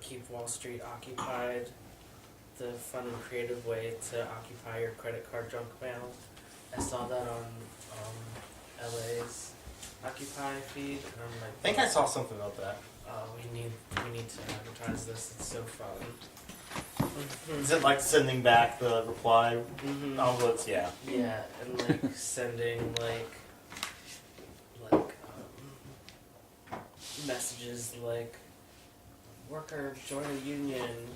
keep Wall Street occupied, the fun and creative way to occupy your credit card junk mail. I saw that on LA's Occupy feed, and I'm like, I think I saw something about that. we need to advertise this. It's so fun. Is it like sending back the reply Mm-hmm. envelopes? Yeah. Yeah, and like sending like messages like worker join a union,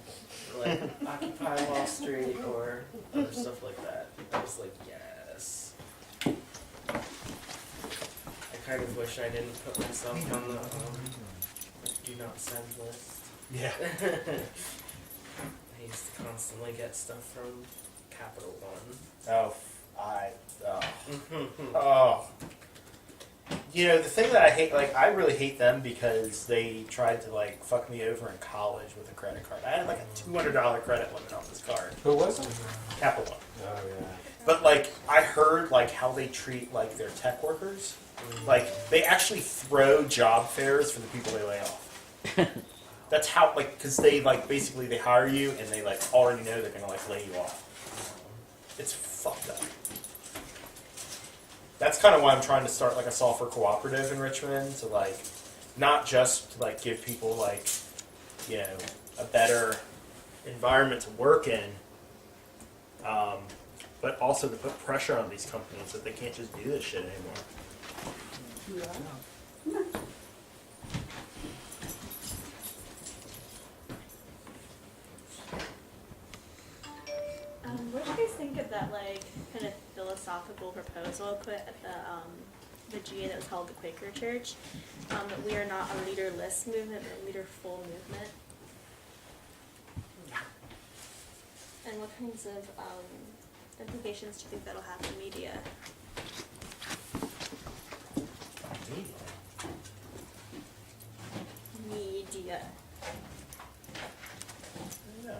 or like Occupy Wall Street, or other stuff like that. I was like, yes. I kind of wish I didn't put myself on the do not send list. Yeah. I used to constantly get stuff from Capital One. Oh. You know, the thing that I hate, like, I really hate them because they tried to, like, fuck me over in college with a credit card. I had, like, a $200 credit limit on this card. Who was it? Capital One. Oh, yeah. But, like, I heard, like, how they treat, like, their tech workers. Like, they actually throw job fairs for the people they lay off. That's how, like, because they, like, basically they hire you and they, like, already know they're going to, like, lay you off. It's fucked up. That's kind of why I'm trying to start, like, a software cooperative in Richmond to, like, not just to, like, give people, like, you know, a better environment to work in, but also to put pressure on these companies that they can't just do this shit anymore. What do you guys think of that, like, kind of philosophical proposal put at the GA that was held at the Quaker Church, that we are not a leaderless movement, but a leaderful movement? And what kinds of implications do you think that'll have in media? Media. No.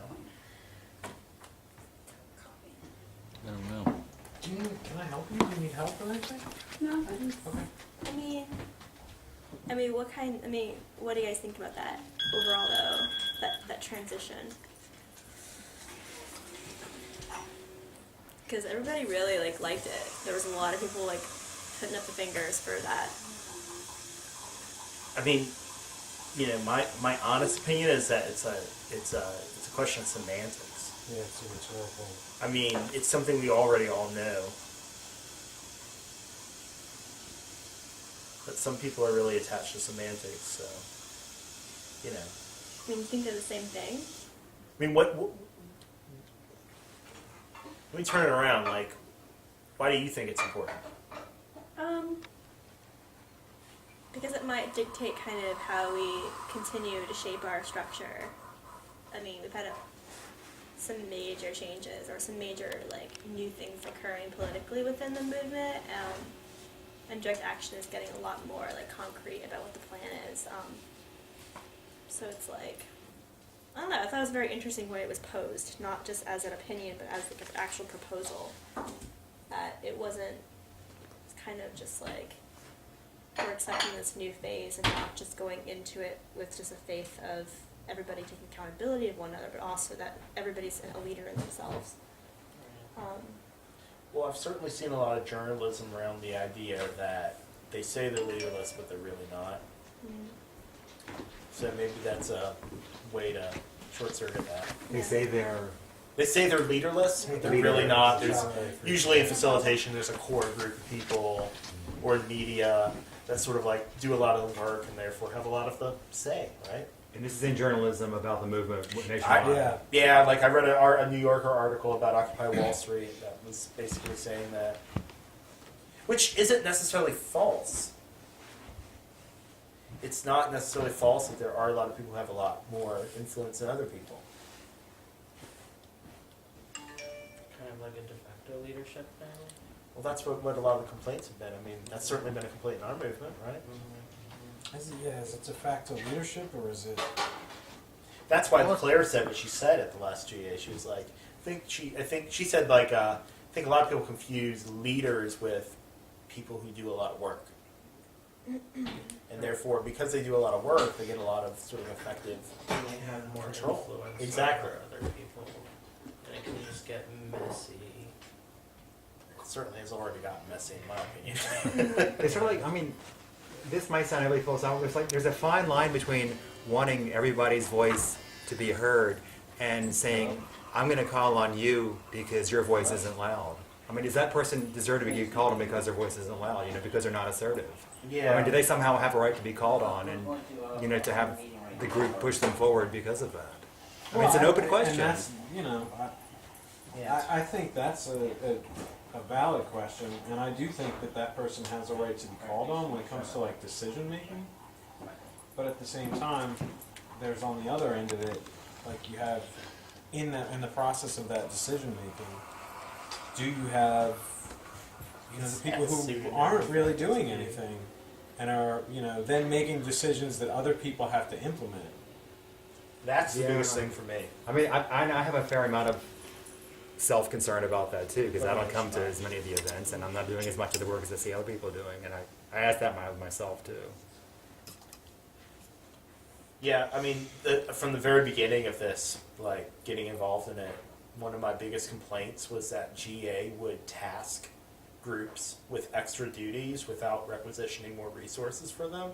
I don't know. Can I help you? Do you need help or anything? No. Okay. I mean, what do you guys think about that overall, though? That transition. Because everybody really liked it. There was a lot of people putting up the fingers for that. I mean, you know, my honest opinion is that it's a question of semantics. Yeah, it's a rhetorical. I mean, it's something we already all know. But some people are really attached to semantics, so, you know. I mean, you think they're the same thing? I mean, what let me turn it around, like, why do you think it's important? Because it might dictate kind of how we continue to shape our structure. I mean, we've had some major changes or some major new things occurring politically within the movement, and direct action is getting a lot more concrete about what the plan is. So it's I don't know. I thought it was a very interesting way it was posed, not just as an opinion, but as an actual proposal. That it wasn't kind of just we're accepting this new phase and not just going into it with just a faith of everybody taking accountability of one another, but also that everybody's a leader in themselves. Well, I've certainly seen a lot of journalism around the idea that they say they're leaderless, but they're really not. Mm-hmm. So maybe that's a way to short-circuit that. They say they're. They say they're leaderless, but they're really not. There's usually in facilitation, there's a core group of people, or in media, that sort of do a lot of the work and therefore have a lot of the say, right? And this is in journalism about the movement nationwide. Yeah, I read a New Yorker article about Occupy Wall Street that was basically saying that, which isn't necessarily false. It's not necessarily false that there are a lot of people who have a lot more influence than other people. Kind of like a de facto leadership thing. Well, that's what a lot of the complaints have been. I mean, that's certainly been a complaint in our movement, right? Is it de facto leadership or is it? That's why Claire said what she said at the last GA. She was like, I think she said I think a lot of people confuse leaders with people who do a lot of work. And therefore, because they do a lot of work, they get a lot of sort of effective. And they have more Control. influence Exactly. over other people. And it can just get messy. It certainly has already gotten messy, in my opinion. It's sort of like, I mean, this might sound really philosophical. It's like there's a fine line between wanting everybody's voice to be heard and saying, I'm going to call on you because your voice isn't loud. I mean, does that person deserve to be called on because their voice isn't loud, because they're not assertive? I mean, do they somehow have a right to be called on and, to have the group push them forward because of that? I mean, it's an open question. And that's, I think that's a valid question, and I do think that person has a right to be called on when it comes to like decision making. But at the same time, there's on the other end of it, like you have in the process of that decision making, do you have the people who aren't really doing anything and are then making decisions that other people have to implement? That's the biggest thing for me. I mean, I have a fair amount of self-concern about that too, because I don't come to as many of the events, and I'm not doing as much of the work as I see other people doing, and I ask that myself too. Yeah, I mean, from the very beginning of this, like getting involved in it, one of my biggest complaints was that GA would task groups with extra duties without requisitioning more resources for them.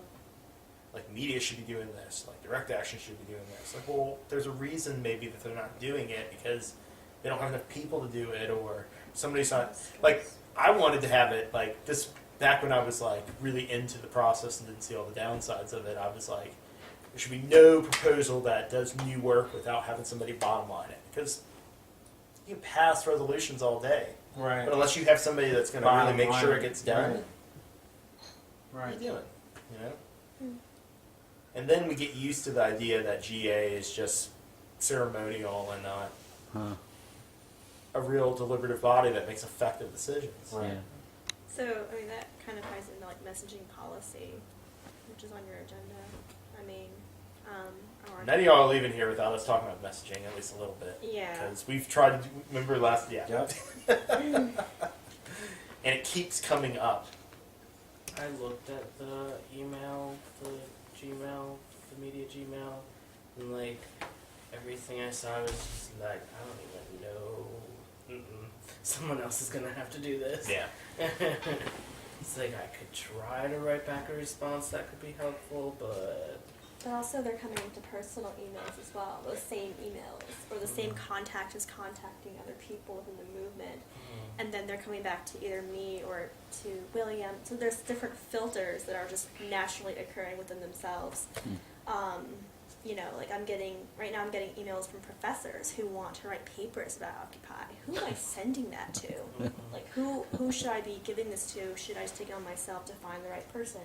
Like media should be doing this, like direct action should be doing this. Like, well, there's a reason maybe that they're not doing it because they don't have enough people to do it, or somebody's not. Like, I wanted to have it like this back when I was like really into the process and didn't see all the downsides of it. I was like, there should be no proposal that does new work without having somebody bottom line it, because you can pass resolutions all day, Right. but unless you have somebody that's going to really make sure it gets done, Right. what are Right. you doing? And then we get used to the idea that GA is just ceremonial and not a real deliberative body that makes effective decisions. Right. Yeah. So, I mean, that kind of ties into like messaging policy, which is on your agenda. I mean, None of y'all are leaving here without us talking about messaging at least a little bit. yeah. Because we've tried to remember last, Yep. and it keeps coming up. I looked at the email, the Gmail, the media Gmail, and like everything I saw was just like, I don't even know. Someone else is gonna have to do this. Yeah. It's like I could try to write back a response that could be helpful, but But also they're coming into personal emails as well, those same emails, or the same contact is contacting other people within the movement, and then they're coming back to either me or to William. So there's different filters that are just naturally occurring within themselves. Like I'm getting emails from professors who want to write papers about Occupy. Who am I sending that to? Like who should I be giving this to? Should I just take it on myself to find the right person?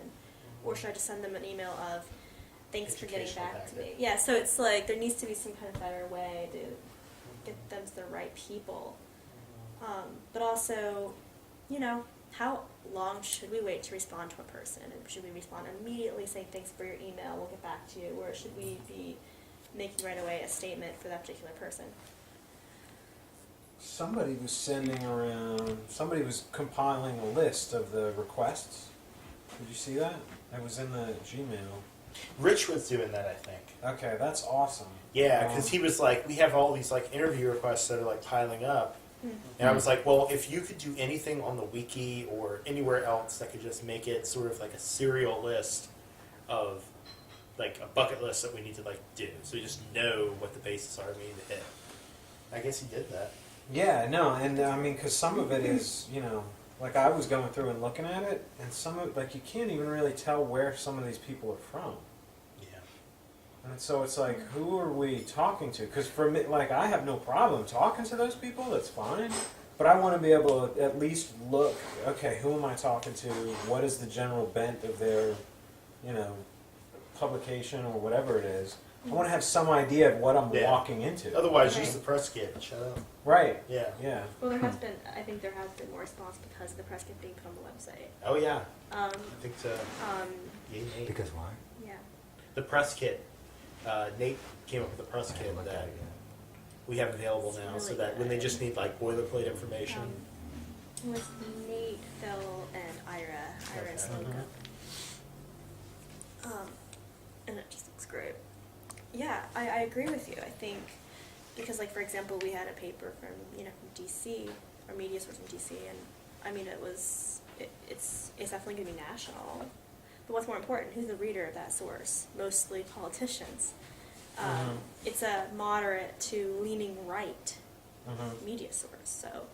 Or should I just send them an email of, thanks for getting Educational back to packet. me. Yeah, so it's like there needs to be some kind of better way to get them to the right people. But also, how long should we wait to respond to a person? And should we respond immediately saying thanks for your email, we'll get back to you? Or should we be making right away a statement for that particular person? Somebody was compiling a list of the requests. Did you see that? It was in the Gmail. Rich was doing that, I think. Okay, that's awesome. Yeah, because he was like, we have all these like interview requests that are like piling up. And I was like, well, if you could do anything on the wiki or anywhere else that could just make it sort of like a serial list of like a bucket list that we need to like do, so we just know what the bases are we need to hit. I guess he did that. Yeah, no, and I mean, because some of it is, like I was going through and looking at it, and some of like you can't even really tell where some of these people are from. Yeah. And so it's like, who are we talking to? Because for me, like, I have no problem talking to those people, that's fine. But I want to be able to at least look, okay, who am I talking to? What is the general bent of their, publication or whatever it is? I want to have some idea of what I'm walking into. Otherwise, Okay. use the press kit and shut up. Right. Yeah. Yeah. Well, I think there has been more response because of the press kit being put on the website. Oh yeah. Um, I think so. Yay, Nate. Because why? yeah. The press kit. Nate came up with a press I kit haven't looked at that it yet. we have available It's now, really so that when they good. just need like boilerplate information. It was Nate, Phil, and Ira. Ira's Okay. link up. And it just looks great. Yeah, I agree with you. I think because, like, for example, we had a paper from from DC, or media source from DC, and I mean it's definitely going to be national. But what's more important? Who's the reader of that source? Mostly politicians. It's a moderate to leaning right media source. So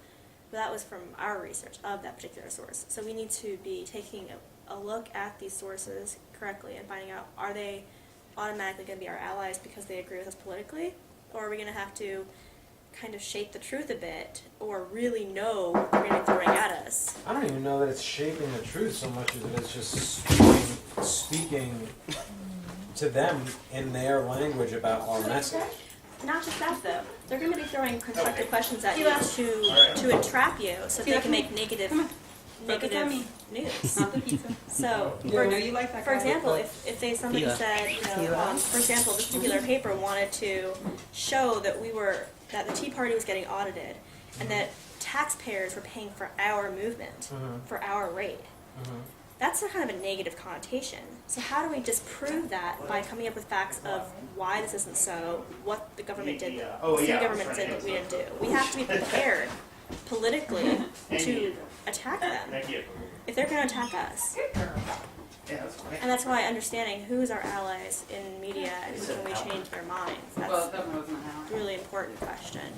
that was from our research of that particular source. So we need to be taking a look at these sources correctly and finding out, are they automatically going to be our allies because they agree with us politically? Or are we going to have to kind of shape the truth a bit, or really know what they're going to be throwing at us? I don't even know that it's shaping the truth so much as it is just speaking to them in their language about our message. Not just that, though. They're going to be throwing constructive questions at you to entrap you, so they can make negative news. So, for example, if somebody said, for example, this particular paper wanted to show that that the Tea Party was getting audited, and that taxpayers were paying for our movement, for our rate. That's a kind of a negative connotation. So how do we disprove that by coming up with facts of why this isn't so, what the government did, the government did that we didn't do? We have to be prepared politically to attack them if they're going to attack us. And that's why understanding who's our allies in media and who can we change their minds, that's a really important question.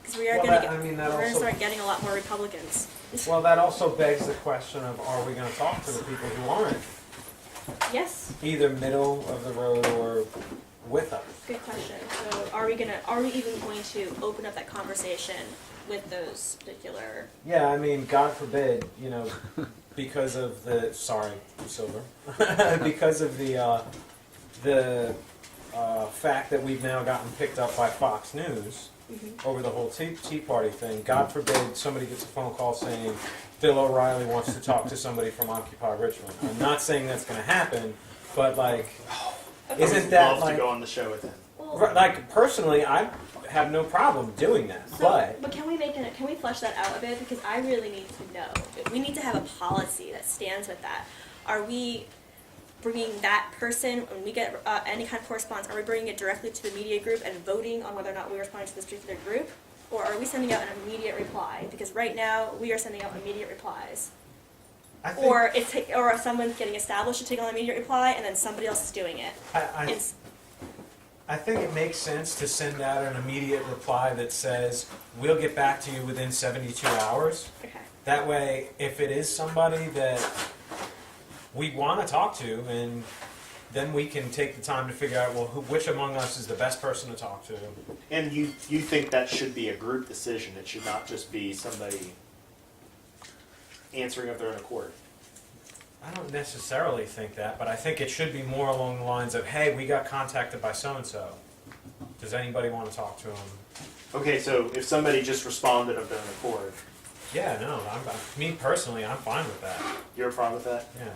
Because we are going to start getting a lot more Republicans. Well, that also begs the question of, are we going to talk to the people who aren't Yes. either middle of the road or with us? Good question. So are we even going to open up that conversation with those particular? Yeah, I mean, God forbid, because of the Silver, because of the fact that we've now gotten picked up by Fox News over the whole Tea Party thing. God forbid somebody gets a phone call saying Bill O'Reilly wants to talk to somebody from Occupy Richmond. I'm not saying that's going to happen, but isn't that love to go on the show with him? Well, personally, I have no problem doing that, but can we flesh that out a bit? Because I really need to know. We need to have a policy that stands with that. Are we bringing that person, when we get any kind of correspondence, are we bringing it directly to the media group and voting on whether or not we respond to this particular group? Or are we sending out an immediate reply? Because right now, we are sending out immediate replies. Or someone's getting established to take on an immediate reply, and then somebody else is doing it. I think it makes sense to send out an immediate reply that says, we'll get back to you within 72 hours. Okay. That way, if it is somebody that we want to talk to, and then we can take the time to figure out, which among us is the best person to talk to. And you think that should be a group decision? It should not just be somebody answering of their own accord? I don't necessarily think that, but I think it should be more along the lines of, hey, we got contacted by so-and-so. Does anybody want to talk to them? Okay, so if somebody just responded of their own accord. Yeah, no, me personally, I'm fine with that. You're fine with that? Yeah.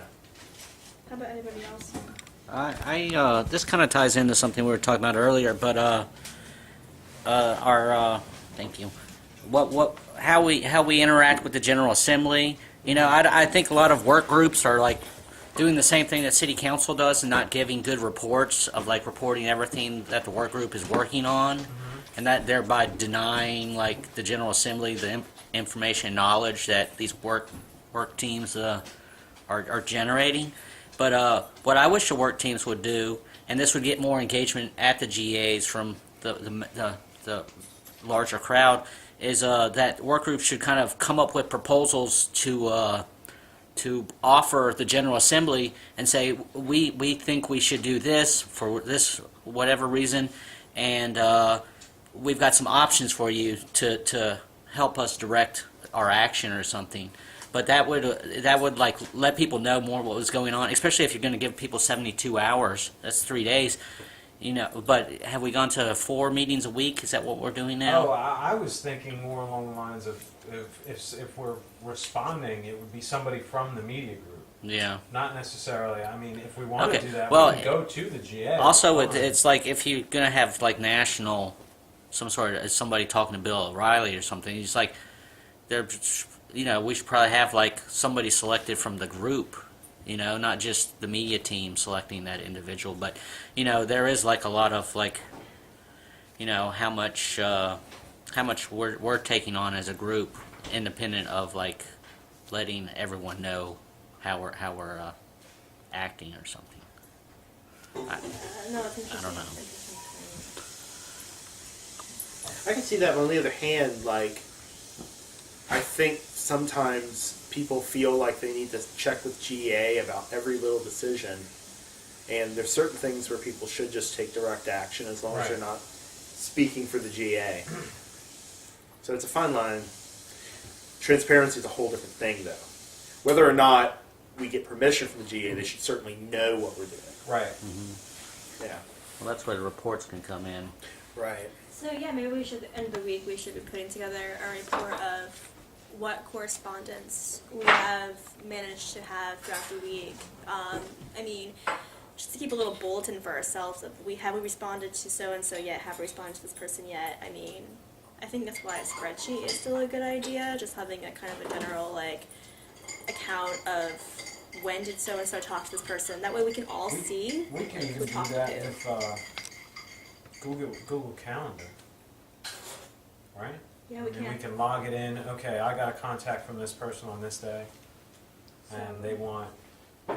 How about anybody else? This kind of ties into something we were talking about earlier, but thank you. How we interact with the General Assembly. I think a lot of work groups are doing the same thing that City Council does and not giving good reports of reporting everything that the work group is working on, and that thereby denying the General Assembly the information and knowledge that these work teams are generating. But what I wish the work teams would do, and this would get more engagement at the GAs from the larger crowd, is that work groups should kind of come up with proposals to offer the General Assembly and say, we think we should do this for this whatever reason, and we've got some options for you to help us direct our action or something. But that would let people know more what was going on, especially if you're going to give people 72 hours. That's 3 days. But have we gone to 4 meetings a week? Is that what we're doing now? Oh, I was thinking more along the lines of if we're responding, it would be somebody from the media group. Yeah. Not necessarily. I mean, if we want to do that, well, we can go to the GA. Also, it's like if you're going to have national, some sort of somebody talking to Bill O'Reilly or something, it's we should probably have somebody selected from the group You know, not just the media team selecting that individual, but you know, there is like a lot of like, you know, how much we're taking on as a group, independent of like letting everyone know how we're acting or something. No, it's interesting. I don't know. Interesting. I can see that, but on the other hand, like, I think sometimes people feel like they need to check with GA about every little decision, and there's certain things where people should just take direct action as long as they're not speaking for the GA. So it's a fine line. Transparency is a whole different thing, though. Whether or not we get permission from the GA, they should certainly know what we're doing. Right. Mm-hmm. Yeah. Well, that's where the reports can come in. Right. So yeah, maybe we should, end of the week, we should be putting together a report of what correspondence we have managed to have throughout the week. I mean, just to keep a little bulletin for ourselves of have we responded to so and so yet? Have we responded to this person yet? I mean, I think that's why a spreadsheet is still a good idea. Just having a kind of a general like account of when did so and so talk to this person. That way we can all see We can who even do talked that to. with Google Calendar, right? Yeah, we And can. we can log it in. Okay, I got a contact from this person on this day, and they want,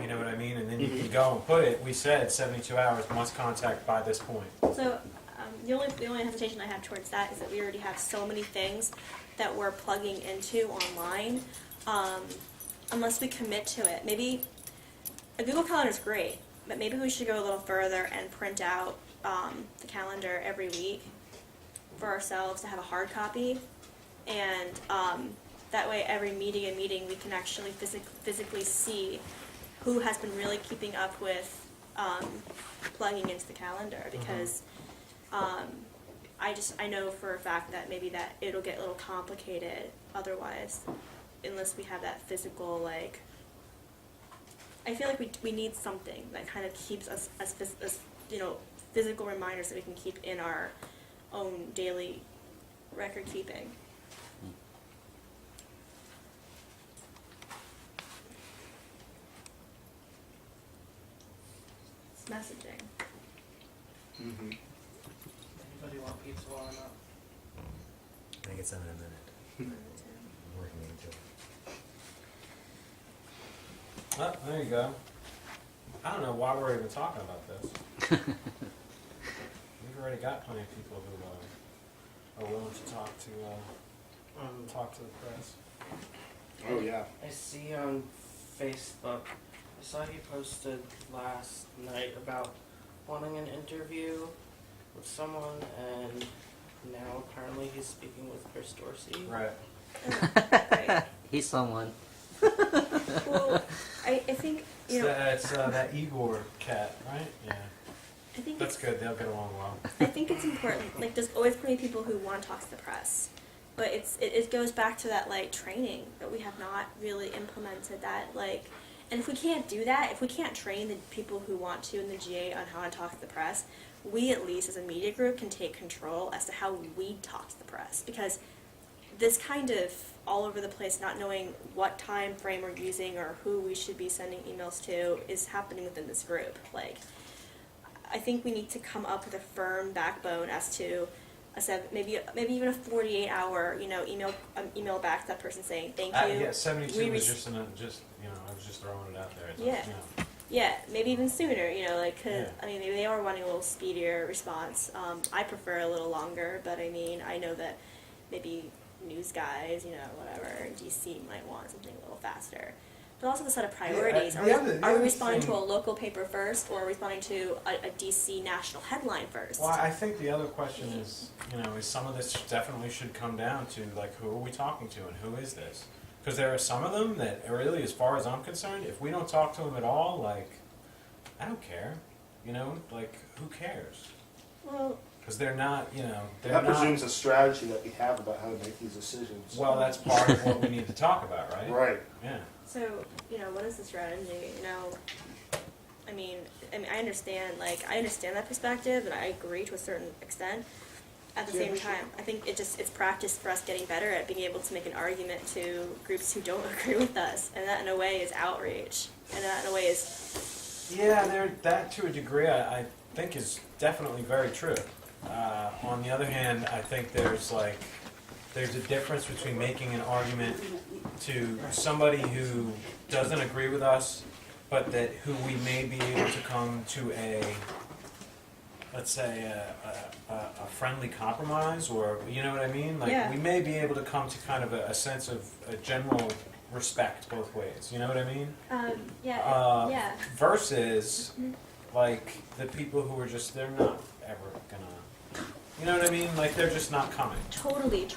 you know what I mean? And then you can go and put it. We said 72 hours must contact by this point. So the only hesitation I have towards that is that we already have so many things that we're plugging into online. Unless we commit to it, maybe a Google Calendar is great, but maybe we should go a little further and print out the calendar every week for ourselves to have a hard copy, and that way every meeting we can actually physically see who has been really keeping up with plugging into the calendar, because I know for a fact that maybe that it'll get a little complicated otherwise, unless we have that physical, like, I feel like we need something that kind of keeps us as you know, physical reminders that we can keep in our own daily record keeping. It's messaging. Mm-hmm. Anybody want pizza while I'm out? I think it's in a minute. I'm working into it. Oh, there you go. I don't know why we're even talking about this. We've already got plenty of people who are willing to talk to the press. Oh, yeah. I see on Facebook, I saw he posted last night about wanting an interview with someone, and now apparently he's speaking with Chris Dorsey. Right. Right. He's someone. Well, I think, you know, It's that Igor cat, right? Yeah. I think That's good. They'll get along well. I think it's important. Like, there's always plenty of people who want to talk to the press, but it goes back to that, like, training that we have not really implemented. That, like, and if we can't do that, if we can't train the people who want to in the GA on how to talk to the press, we at least as a media group can take control as to how we talk to the press, because this kind of all over the place, not knowing what time frame we're using or who we should be sending emails to, is happening within this group. Like, I think we need to come up with a firm backbone as to maybe even a 48-hour, you know, email back to that person saying thank you. Yeah, 72 We was rec- just you know, I was just throwing it out there. It's Yeah. You know. Yeah, maybe even sooner, you know, like, 'cause, Yeah. I mean, maybe they are wanting a little speedier response. I prefer a little longer, but I mean, I know that maybe news guys, you know, whatever, in DC might want something a little faster. But also the set of priorities. the Are other we responding thing- to a local paper first, or are we responding to a DC national headline first? Well, I think the other question is, you know, is some of this definitely should come down to, like, who are we talking to and who is this? Because there are some of them that are really, as far as I'm concerned, if we don't talk to them at all, like, I don't care. You know, like, who cares? Well, Because they're not, you know, they're That not. presumes a strategy that we have about how to make these decisions. Well, that's part of what we need to talk about, right? Right. Yeah. so, you know, what is the strategy? You know, I mean, I understand that perspective, and I agree to a certain extent. at the same time, I think it's practice for us getting better at being able to make an argument to groups who don't agree with us, and that in a way is outreach, and that in a way is Yeah, that to a degree I think is definitely very true. On the other hand, I think there's a difference between making an argument to somebody who doesn't agree with us, but who we may be able to come to let's say a friendly compromise, or you know what I mean? Like Yeah. we may be able to come to kind of a sense of a general respect both ways. You know what I mean? yeah. Versus like the people who are just they're not ever gonna. You know what I mean? Like they're just not coming, Totally.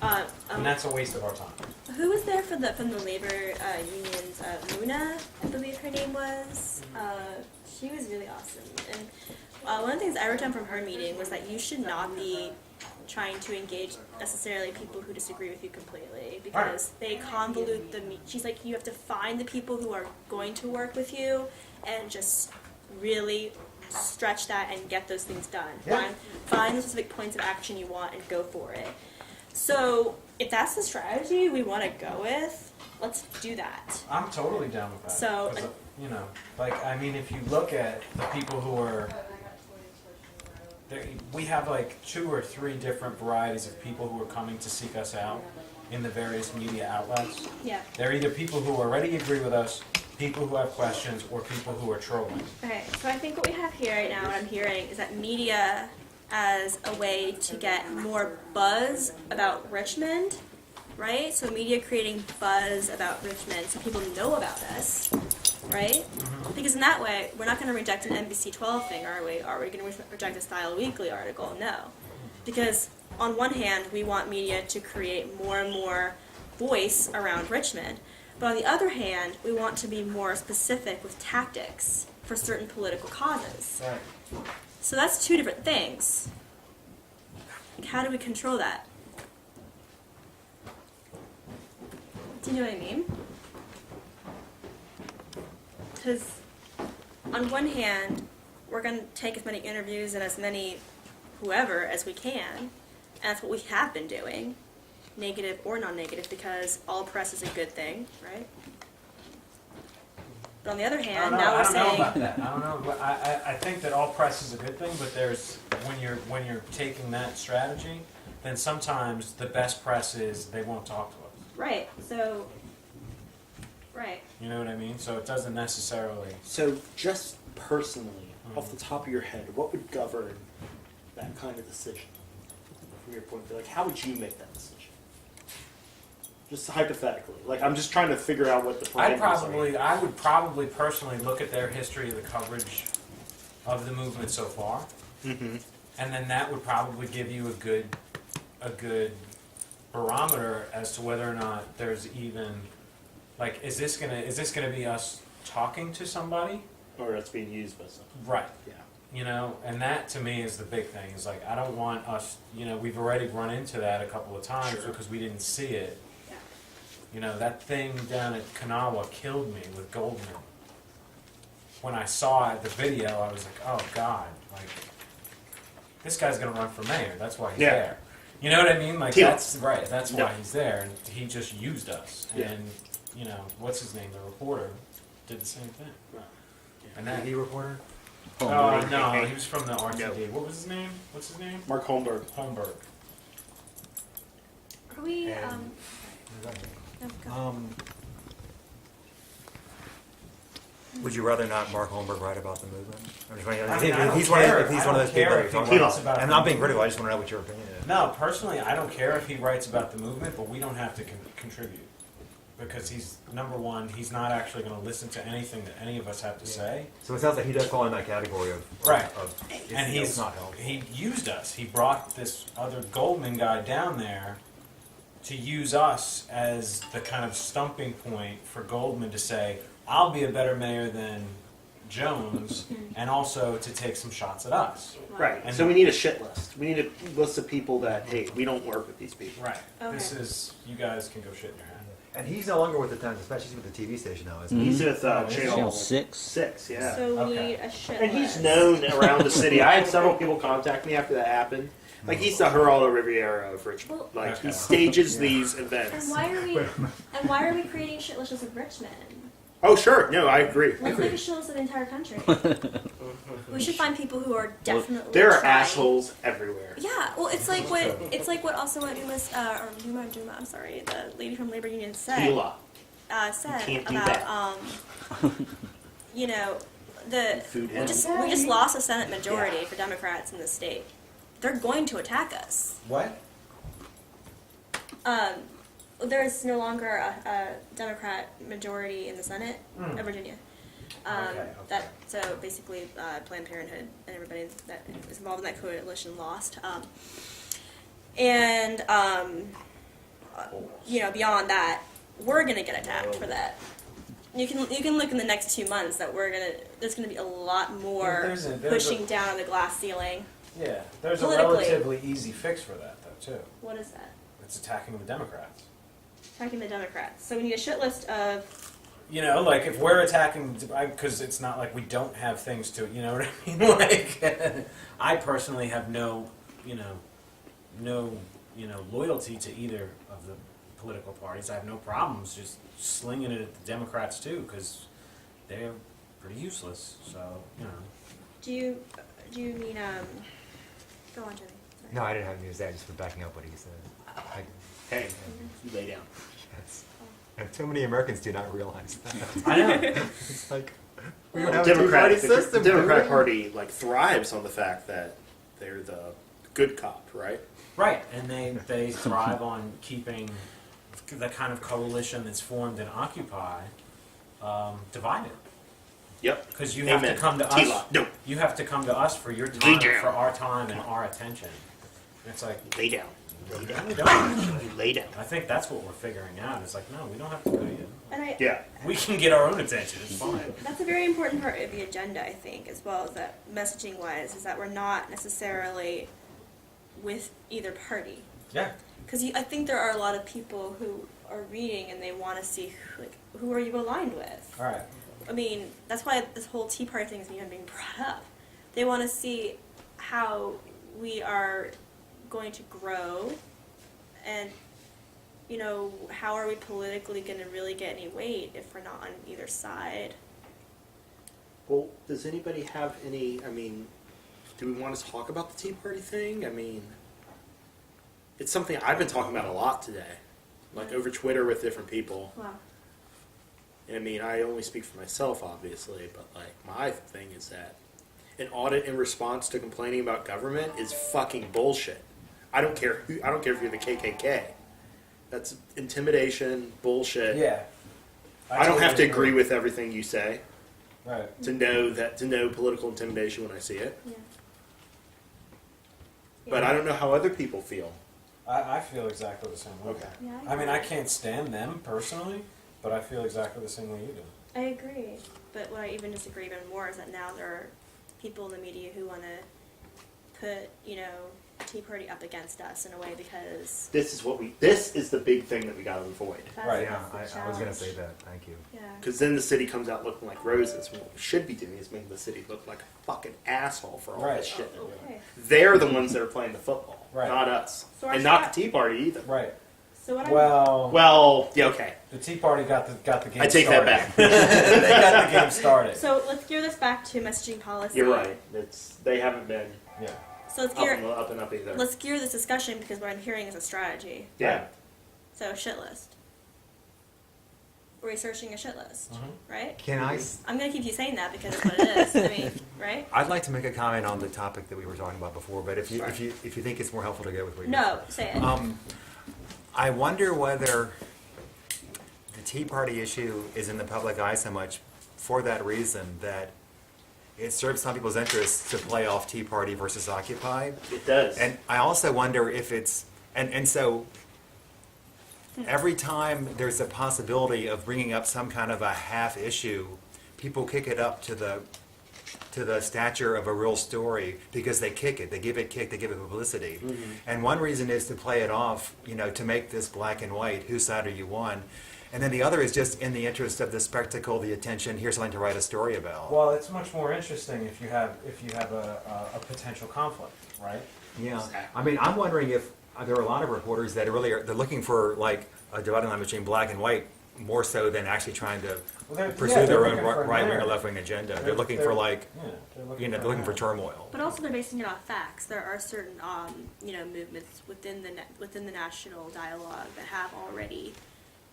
and that's a waste of our time. Who was there from the labor unions? Muna, I believe her name was. She was really awesome. And one of the things I wrote down from her meeting was that you should not be trying to engage necessarily people who disagree with you completely, because they convolute the. She's like, you have to find the people who are going to work with you, and just really stretch that and get those things done. Yeah. Find the specific points of action you want and go for it. So if that's the strategy we want to go with, let's do that. I'm totally down with that. So, 'Cause, you know, like I mean, if you look at the people who are, we have like 2 or 3 different varieties of people who are coming to seek us out in the various media outlets. Yeah. They're either people who already agree with us, people who have questions, or people who are trolling. Okay, so I think what we have here right now, what I'm hearing, is that media as a way to get more buzz about Richmond, right? So media creating buzz about Richmond so people know about us, right? Because in that way, we're not going to reject an NBC 12 thing, are we? Are we going to reject a Style Weekly article? No. Because on one hand, we want media to create more and more voice around Richmond. But on the other hand, we want to be more specific with tactics for certain political causes. Right. So that's 2 different things. Like, how do we control that? Do you know what I mean? Because on one hand, we're going to take as many interviews and as many whoever as we can, and that's what we have been doing, negative or non-negative, because all press is a good thing, right? But on the other hand, now we're I don't know saying, about that. I don't know. But I think that all press is a good thing, but there's when you're taking that strategy, then sometimes the best press is they won't talk to us. right, so, right. You know what I mean? So it doesn't necessarily. So, just personally, off the top of your head, what would govern that kind of decision from your point of view? Like, how would you make that decision? Just hypothetically. Like, I'm just trying to figure out what the parameters are. I would probably personally look at their history of the coverage of the movement so far, Mm-hmm. and then that would probably give you a good barometer as to whether or not there's even like is this gonna be us talking to somebody? Or that's being used by someone. Right. Yeah. You know, and that to me is the big thing. Is like I don't want us. You know, we've already run into that a couple of times Sure. because we didn't see it. Yeah. You know, that thing down at Kanawha killed me with Goldman. When I saw the video, I was like, oh God, like this guy's gonna run for mayor. That's why he's Yeah. there. You know what I mean? Like Yeah. that's right. That's why Yeah. he's there, and he just used us. Yeah. And you know, what's his name? The reporter did the same thing. Right. And that. TV reporter? No, he was from the RTD. No. What was his name? What's his name? Mark Holmberg. Holmberg. Are we, And- no, go. Would you rather not Mark Holmberg write about the movement? I'm just wondering, I mean, I don't he's one of care. if he's I one of don't those people care that if you're he talking writes about. about I'm the not being movement. critical. I just want to know what your opinion is. No, personally, I don't care if he writes about the movement, but we don't have to contribute. Because he's, number one, he's not actually going to listen to anything that any of us have to say. So it sounds like he does fall in that category of Right. it's And he's not helpful. he used us. He brought this other Goldman guy down there to use us as the kind of stumping point for Goldman to say, I'll be a better mayor than Jones, and also to take some shots at us. Right. And- So we need a shit list. We need a list of people that, hey, we don't work with these people. Right. Okay. This is, you guys can go shit in your hand. And he's no longer with the Times, especially with the TV station now, isn't he? He's with Oh, Channel 6. 6, yeah. So we Okay. need a shit And he's list. known around the city. I had several people contact me after that happened. Like he's the Geraldo Riviera of Richmond. Well- Like he Okay. stages these And events. why are we creating shit lists of Richmond? Oh sure, no, I agree. Let's make a shit list of the entire country. We should find people who are definitely There are trying. assholes everywhere. Yeah, well, it's like what also what Duma, I'm sorry, the lady from Labor Union said. Tila. Said can't do about you know, Food we just lost a Senate majority for Democrats in the state. They're going to attack us. What? There's no longer a Democrat majority in the Senate Mm. of Virginia. Okay. That so basically Planned Parenthood and everybody that is involved in that coalition lost. You know, beyond that, we're gonna get attacked for that. You can look in the next 2 months that there's gonna be a lot more There's a- pushing down on the glass ceiling. Yeah, there's Politically. a relatively easy fix for that, though, too. What is that? It's attacking the Democrats. Attacking the Democrats. So we need a shit list of. You know, like if we're attacking, because it's not like we don't have things to, you know what I mean? Like, I personally have no loyalty to either of the political parties. I have no problems just slinging it at the Democrats too, because they're pretty useless. So, you know. Do you mean Go on, Jimmy. Sorry. No, I didn't have anything to say. I just was backing up what he said. Hey, you lay down. And too many Americans do not realize that. I know. It's like we don't have a two-party Democratic, system. the Democratic do we? Party like thrives on the fact that they're the good cop, right? Right, and they thrive on keeping the kind of coalition that's formed in Occupy divided. Yep. Because you have to Amen. come to us. Tila. No. You have to come to us for your time, down. for our time and our attention. And it's like, Lay down. Lay we down. don't actually. You lay down. I think that's what we're figuring out. It's like, no, we don't have to go to you. And Yeah. We can get our own attention. It's fine. that's a very important part of the agenda, I think, as well as that messaging wise, is that we're not necessarily with either party. Yeah. Because I think there are a lot of people who are reading and they want to see who are you aligned with. All right. I mean, that's why this whole Tea Party thing is even being brought up. They want to see how we are going to grow and, you know, how are we politically going to really get any weight if we're not on either side. Well, does anybody have any? I mean, do we want to talk about the Tea Party thing? I mean, it's something I've been talking about a lot today, like over Twitter with different people. Wow. And I mean, I only speak for myself, obviously, but like my thing is that an audit in response to complaining about government is fucking bullshit. I don't care if you're the KKK. That's intimidation, bullshit. Yeah. I don't have to agree with everything you say Right. to know political intimidation when I see it. Yeah. But I don't know how other people feel. I feel exactly the same way. Okay. Yeah, I mean, I can't stand them personally, but I feel exactly the same way you do. I agree. But what I even disagree even more is that now there are people in the media who want to put, you know, Tea Party up against us in a way because This is the big thing that we got to avoid. that's, Right. Yeah, that's the I was going to challenge. say that. Thank you. Yeah. Because then the city comes out looking like roses. What we should be doing is making the city look like a fucking asshole for all Right. this shit. Okay. They're the ones that are playing the football, Right. not us. So our And not strat- the Tea Party either. Right. So what Well, Well, yeah, okay. the Tea Party got the game I take started. that back. They got the game started. So let's gear this back to messaging policy. You're right. They haven't been Yeah. So let's up and up either. let's gear this discussion because what I'm hearing is a strategy. Yeah. So shit list. Researching a shit list, Mhm. right? Can I? I'm gonna keep you saying that because it's what it is. I mean, right? I'd like to make a comment on the topic that we were talking about before, but if you think it's more helpful to go with what you No, say it. I wonder whether the Tea Party issue is in the public eye so much for that reason that it serves some people's interests to play off Tea Party versus Occupy. It does. And I also wonder if it's, and so every time there's a possibility of bringing up some kind of a half issue, people kick it up to the stature of a real story because they kick it, they give it kick, they give it publicity. And one reason is to play it off, you know, to make this black and white, whose side are you on? And then the other is just in the interest of the spectacle, the attention, here's something to write a story about. Well, it's much more interesting if you have a potential conflict, right? Yeah, Exactly. I mean, I'm wondering if there are a lot of reporters that really are, they're looking for like a dividing line between black and white more so than actually trying to pursue they're their own looking for a right wing or narrative. left wing agenda. They're looking for like, Yeah, they're looking you know, for they're looking for that. turmoil. But also they're basing it off facts. There are certain, movements within the national dialogue that have already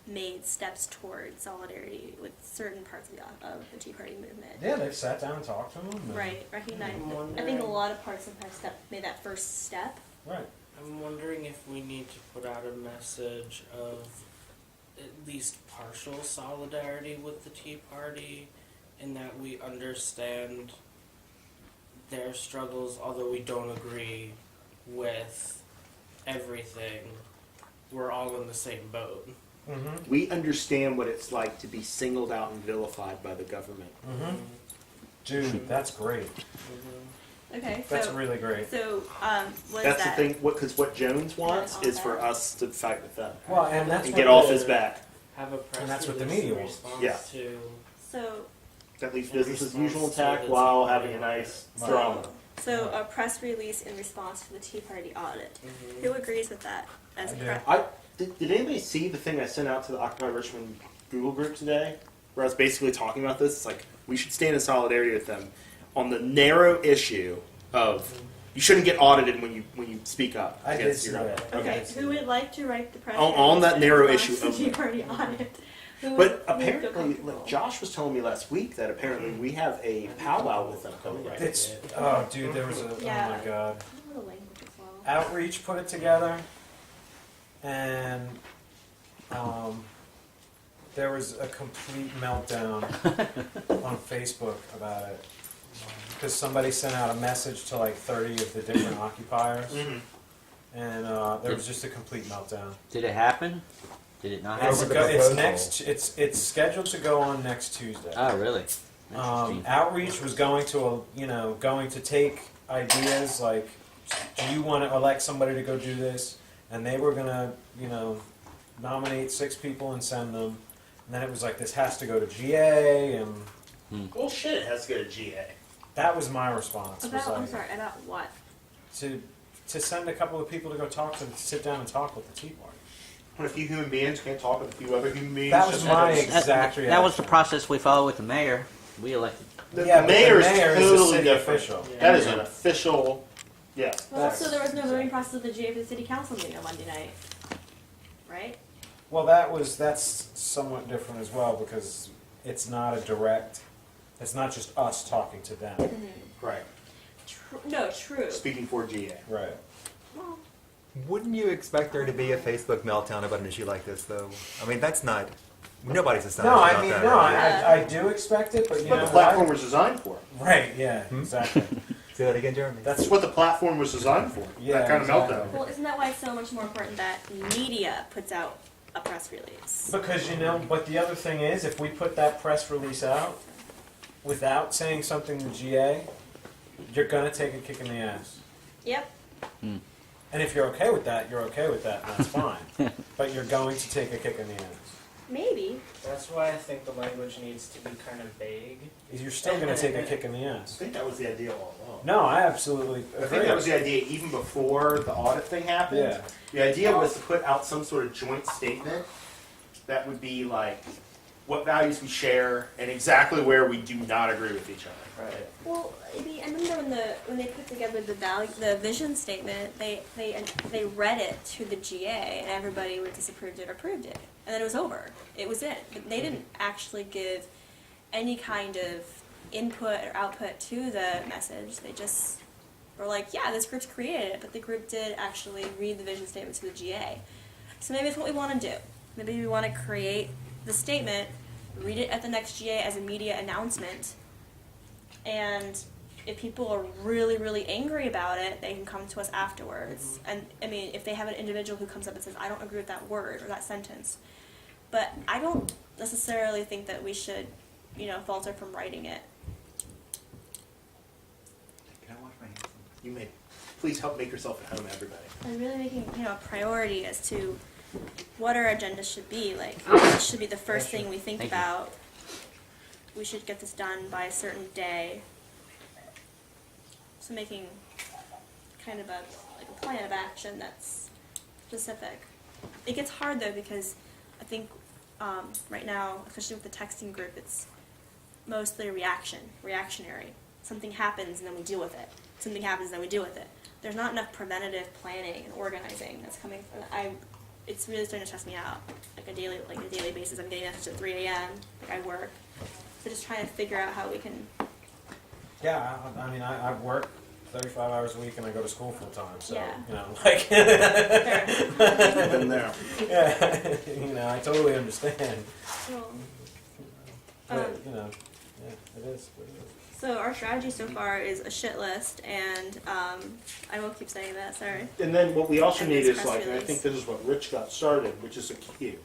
made steps toward solidarity with certain parts of the Tea Party movement. Yeah, they've sat down and talked to them. and- Right, recognize. I'm I think a wondering- lot of parts have made that first step. Right. I'm wondering if we need to put out a message of at least partial solidarity with the Tea Party, in that we understand their struggles, although we don't agree with everything. We're all in the same boat. Mm-hmm. We understand what it's like to be singled out and vilified by the government. Mm-hmm. Dude, that's great. Okay, That's really great. So, what is That's that? the thing. Because what Jones wants Yeah, is for that. us to fight with them Well, and that's and what get off the- his back. Have a press And that's what the release media in wants. response Yeah. to So, That leaves In business as response usual to intact the while Tea having a Party nice Right. drama. so a press release in response to the Tea Party audit. Who agrees with that? As I a do. press, Did anybody see the thing I sent out to the Occupy Richmond Google group today? Where I was basically talking about this. It's like, we should stand in solidarity with them on the narrow issue of you shouldn't get audited when you speak up I did against see your that. okay, who would like to write the press On release that in narrow response issue to the of- Tea Party audit? Who But would feel apparently, comfortable? like, Josh was telling me last week that apparently we have a powwow with them coming right. It's oh, dude, there was a Yeah. oh my god. I know the language as well. Outreach put it together, and there was a complete meltdown on Facebook about it because somebody sent out a message to like 30 of the different occupiers, Mhm. and there was just a complete meltdown. Did it happen? Did it not Over It's, the happen? it's proposal. next. It's scheduled to go on next Tuesday. Oh, really? Interesting. Outreach was going to take ideas like, do you want to elect somebody to go do this? And they were gonna, nominate 6 people and send them. And then it was like, this has to go to GA, and Bullshit, it has to go to GA. that was my response. Was I'm like, sorry, about what? to send a couple of people to go sit down and talk with the Tea Party. What if a few human beings can't talk with a few other human beings? That was Just my like- exact That was the reaction. process we followed with the mayor. We elected. The, Yeah, the but mayor the mayor is is a totally city different. official. Yeah. That is an official. Yeah. Well, also there was no voting process of the GA for the city council meeting on Monday night, right? Well, that's somewhat different as well because it's not a direct. It's not just us talking to them. Right. No, true. Speaking for GA. Right. Well, Wouldn't you expect there to be a Facebook meltdown about an issue like this, though? I mean, that's not. Nobody's astonished No, I about mean, that. no, right? I do expect it, but you What know, the platform was designed for. right? Yeah, exactly. Say that again, Jeremy. That's what the platform was designed for. Yeah, that kind exactly. of meltdown. well, isn't that why it's so much more important that media puts out a press release? Because but the other thing is, if we put that press release out without saying something to GA, you're gonna take a kick in the ass. Yep. And if you're okay with that, you're okay with that, and that's fine. But you're going to take a kick in the ass. Maybe. That's why I think the language needs to be kind of vague. You're still gonna take a kick in the I ass. think that was the idea all along. No, I absolutely I agree. think that was the idea even before the audit thing happened. Yeah. The idea was to put out some sort of joint statement that would be like what values we share and exactly where we do not agree with each other. Right. Well, I remember when they put together the vision statement, they read it to the GA and everybody would disapproved it or approved it, and then it was over. It was it. But they didn't actually give any kind of input or output to the message. They just were like, yeah, this group's created it, but the group did actually read the vision statement to the GA. So maybe it's what we want to do. Maybe we want to create the statement, read it at the next GA as a media announcement, and if people are really, really angry about it, they can come to us afterwards. And, I mean, if they have an individual who comes up and says, I don't agree with that word or that sentence. But I don't necessarily think that we should, falter from writing it. Can I wash my hands? You may. Please help make yourself at home, everybody. And really making, a priority as to what our agenda should be. Like, it should be the first thing we think Thank you. about. We should get this done by a certain day. So making kind of a plan of action that's specific. It gets hard though because I think right now, especially with the texting group, it's mostly reactionary. Something happens and then we deal with it. Something happens and then we deal with it. There's not enough preventative planning and organizing that's coming from. It's really starting to stress me out. Like a daily basis, I'm getting messages at 3 a.m. Like I work, so just trying to figure out how we can. Yeah, I mean, I work 35 hours a week and I go to school full time, so, Yeah. you know, like, Fair. I've been there. yeah, you know, I totally understand. Well, But, you know, yeah, it is what it is. so our strategy so far is a shit list, and I will keep saying that. Sorry. And then what we also And need this is press like, and I release. think this is what Rich got started, which is a queue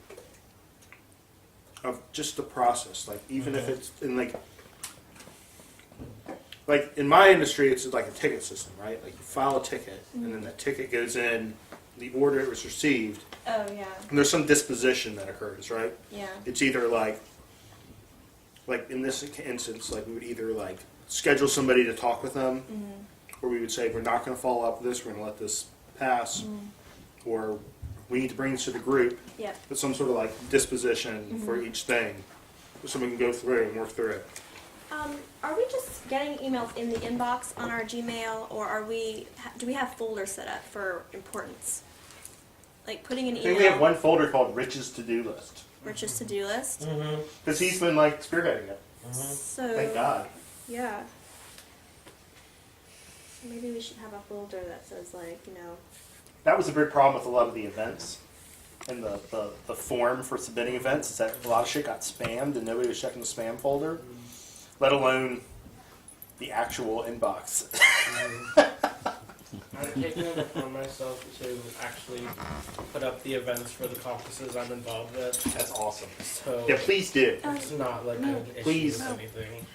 of just the process. Like even if it's in like in my industry, it's like a ticket system, right? Like you file a ticket, and then that ticket goes in the order it was received, Oh yeah. and there's some disposition that occurs, right? Yeah. It's either like in this instance, like we would either like schedule somebody to talk with them, or we would say we're not going to follow up with this, we're going to let this pass, or we need to bring this to the group, Yeah. with some sort of like disposition for each thing, so someone can go through and work through it. Are we just getting emails in the inbox on our Gmail, or do we have folders set up for importance? Like putting an I email. think we have one folder called Rich's to-do list, Rich's to-do list. because he's been like spearheading it. So Thank God. yeah. Maybe we should have a folder that says like, That was a big problem with a lot of the events. And the form for submitting events is that a lot of shit got spammed and nobody was checking the spam folder, let alone the actual inbox. I'm taking it upon myself to actually put up the events for the caucuses I'm involved with. That's awesome. So Yeah, please do. it's not like No. an issue Please. with anything.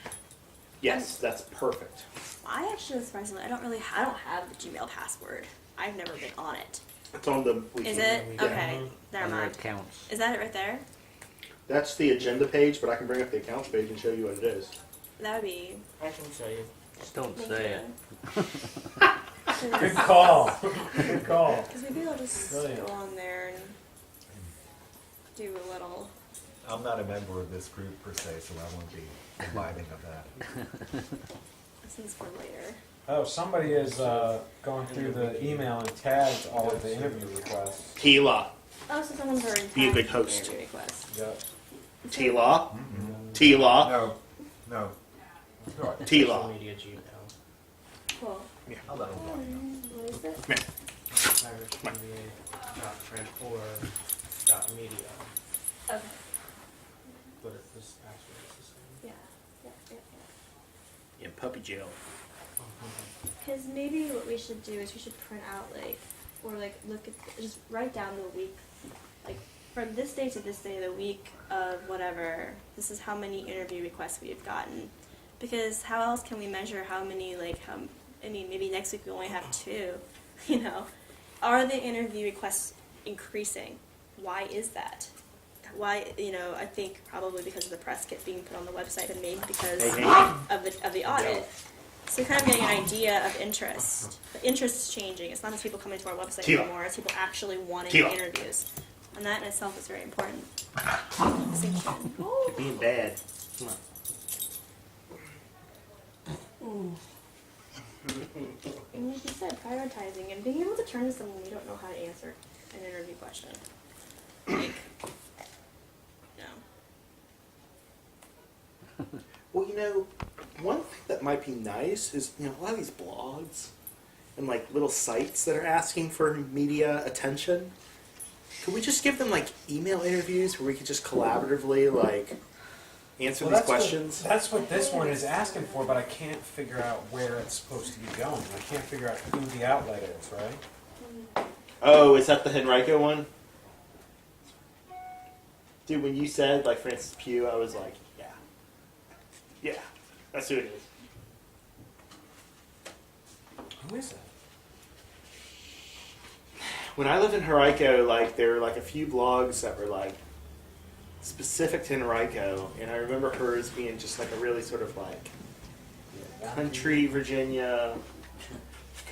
Yes, that's perfect. I actually surprisingly I don't have the Gmail password. I've never been on it. It's on the. Is it? Yeah. Okay. Never Other mind. accounts. Is that it right there? That's the agenda page, but I can bring up the accounts page and show you what it is. That would be. I can show you. Just don't Thank say it. Good call. Good call. Because maybe I'll just Brilliant. go on there and do a little. I'm not a member of this group per se, so I won't be imbibing of that. This is for later. Oh, somebody is going through the email and tagged all of the interview requests. T-Law. Oh, so someone's already Be a tagged good the host. interview request. Yep. T-Law. T-Law. No, no. T-Law. Social media Gmail. Cool. I'll let them walk. What is it? irishmedia.trend4.media. Okay. But this actually is the same. Yeah. Yeah. Yeah. Yeah. In puppy jail. Because maybe what we should do is we should print out look at just write down the week, like from this day to this day of the week of whatever. This is how many interview requests we've gotten, because how else can we measure how many maybe next week we only have 2, Are the interview requests increasing? Why is that? Why, I think probably because of the press kit being put on the website, and maybe because of the audit. So you're kind of getting an idea of interest. The interest is changing. It's not just people coming to our website Tila. anymore. It's people actually wanting Tila. interviews. And that in itself is very important. Distinction. You're being bad. Come on. And like you said, prioritizing and being able to turn to someone we don't know how to answer an interview question. Like, Well, one thing that might be nice is, a lot of these blogs and like little sites that are asking for media attention. Could we just give them like email interviews where we could just collaboratively like answer these questions? That's what this one is asking for, but I can't figure out where it's supposed to be going. I can't figure out who the outlet is, right? Oh, is that the Henrico one? Dude, when you said like Francis Pugh, I was like, yeah, that's who it is. Who is that? When I lived in Henrico, like there were like a few blogs that were like specific to Henrico, and I remember hers being just like a really sort of like country Virginia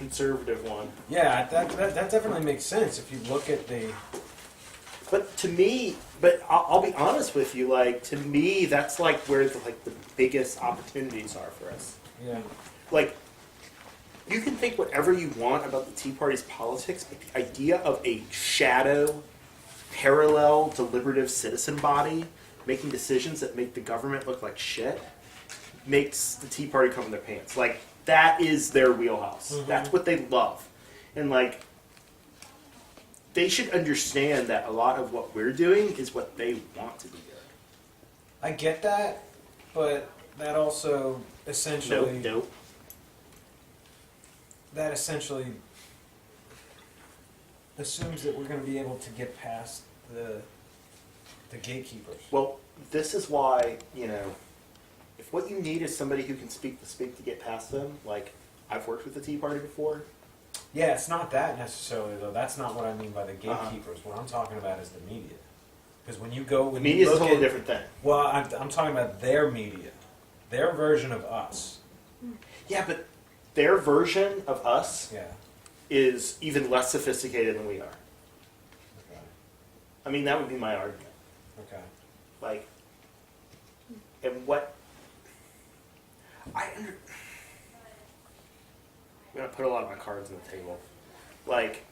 conservative one. Yeah, that definitely makes sense if you look at the. But to me, I'll be honest with you. Like to me, that's like where the biggest opportunities are for us. Yeah. Like, you can think whatever you want about the Tea Party's politics, but the idea of a shadow, parallel, deliberative citizen body making decisions that make the government look like shit makes the Tea Party come in their pants. Like, that is their wheelhouse. Mm-hmm. That's what they love. And, like, they should understand that a lot of what we're doing is what they want to be doing. I get that, but that also essentially. Nope. That essentially assumes that we're going to be able to get past the gatekeepers. Well, this is why, if what you need is somebody who can speak to get past them, like, I've worked with the Tea Party before. Yeah, it's not that necessarily, though. That's not what I mean by the gatekeepers. What I'm talking about is the media. Because when you go... The media is a totally different thing. Well, I'm talking about their media. Their version of us. Yeah, but their version of us Yeah. is even less sophisticated than we are. Okay. I mean, that would be my argument. Okay. Like, and what... I'm going to put a lot of my cards on the table. Like,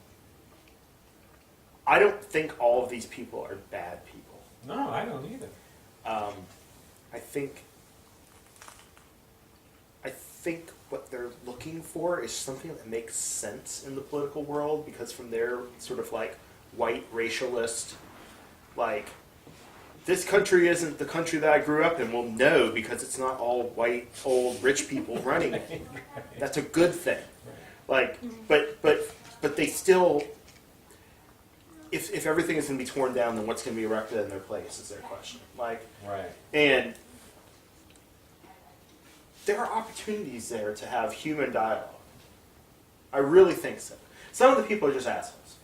I don't think all of these people are bad people. No, I don't either. I think what they're looking for is something that makes sense in the political world, because from their sort of like white racialist, like, this country isn't the country that I grew up in. Well, no, because it's not all white, old, rich people running it. That's a good thing. Like, but they still, if everything is going to be torn down, then what's going to be erected in their place is their question. Like, Right. and there are opportunities there to have human dialogue. I really think so. Some of the people are just assholes.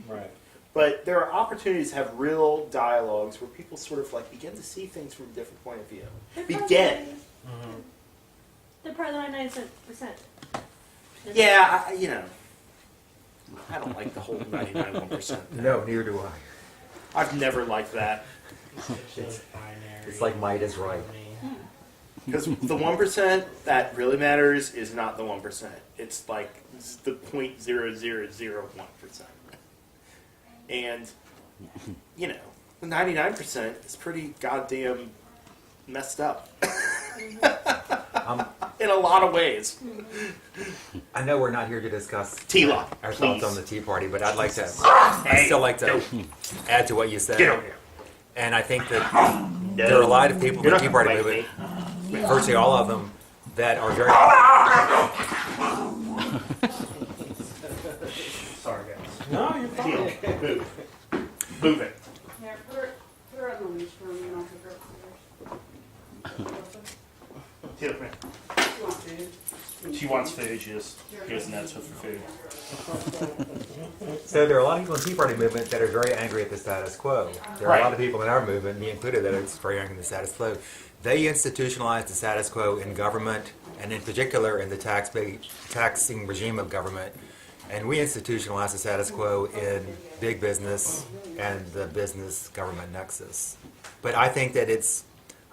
Right. But there are opportunities to have real dialogues where people sort of like begin to see things from a different point of view. Begin. Mm-hmm. They're part of the 99%. Yeah, I don't like the whole 99.1%. No, neither do I. I've never liked that. It's binary. It's like might is right. Because the 1% that really matters is not the 1%. It's like the 0.0001%. And, the 99% is pretty goddamn messed up. In a lot of ways. I know we're not here to discuss T-Law, our please. thoughts on the Tea Party, but I'd like to. I'd still like to add to what you said. Get over here. And I think that there are a lot of people in the Tea Party movement, virtually all of them, that are very. Sorry, guys. No, you're fine. Teal, move. Move it. Yeah, put her on the leash for me and I'll pick her up first. Teal, come here. You want food? She wants food. She just goes nuts with her food. So there are a lot of people in the Tea Party movement that are very angry at the status quo. There are a lot of people in our movement, me included, that are very angry at the status quo. They institutionalized the status quo in government, and in particular in the taxing regime of government. And we institutionalized the status quo in big business and the business-government nexus. But I think that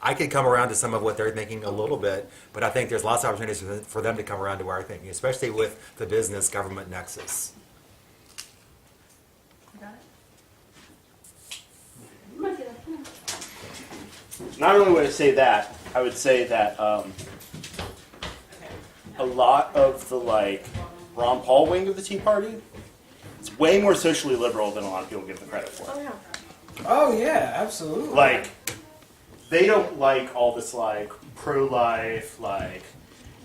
I could come around to some of what they're thinking a little bit, but I think there's lots of opportunities for them to come around to where I'm thinking, especially with the business-government nexus. Got it? You might get a pen. Not only would I say that, I would say that a lot of the Ron Paul wing of the Tea Party, it's way more socially liberal than a lot of people give them credit for. Oh, yeah. Oh yeah, absolutely. Like, they don't like all this pro-life,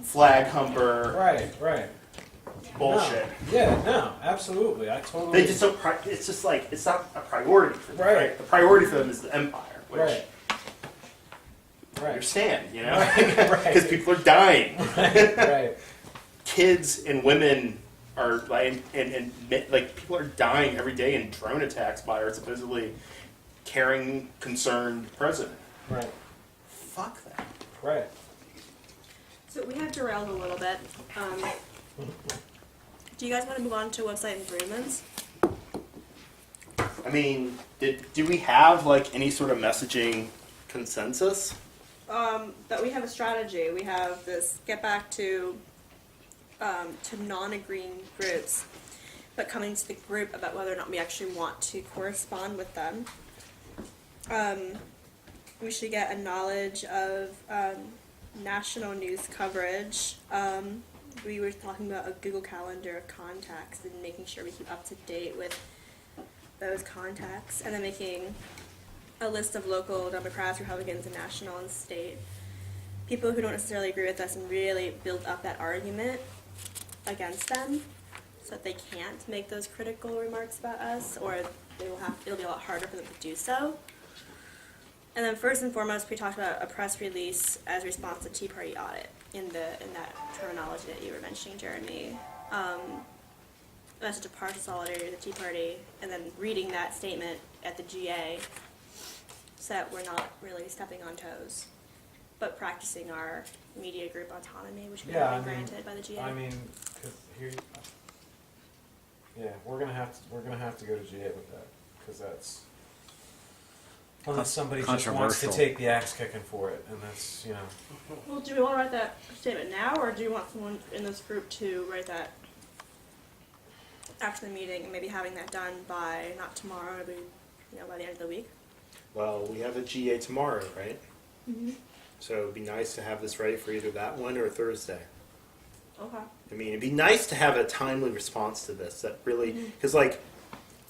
flag humper Right. bullshit. No. Yeah, no, absolutely. I totally. They just don't. It's just it's not a priority for them. Right. The priority for them is the empire, which Right. I Right. understand, Right. because people are dying. Right. Kids and women are and people are dying every day in drone attacks by our supposedly caring, concerned president. Right. Fuck that. Right. So we have derailed a little bit. Do you guys want to move on to website improvements? I mean, do we have like any sort of messaging consensus? That we have a strategy. We have this get back to non-agreeing groups, but coming to the group about whether or not we actually want to correspond with them. We should get a knowledge of national news coverage. We were talking about a Google Calendar of contacts and making sure we keep up to date with those contacts, and then making a list of local Democrats, Republicans, and national and state people who don't necessarily agree with us, and really build up that argument against them so that they can't make those critical remarks about us, or it'll be a lot harder for them to do so. And then first and foremost, we talked about a press release as a response to Tea Party audit in that terminology that you were mentioning, Jeremy. Message of partial solidarity with the Tea Party, and then reading that statement at the GA so that we're not really stepping on toes, but practicing our media group autonomy, which we have been granted by the GA. I mean, 'cause here, yeah, we're gonna have to go to GA with that, because that's unless somebody just wants to Controversial. take the axe kicking for it, and that's, you know. Well, do we want to write that statement now, or do you want someone in this group to write that after the meeting, and maybe having that done by, not tomorrow, but by the end of the week? Well, we have a GA tomorrow, right? Mm-hmm. So it'd be nice to have this ready for either that one or Thursday. Okay. I mean, it'd be nice to have a timely response to this. That really, because like,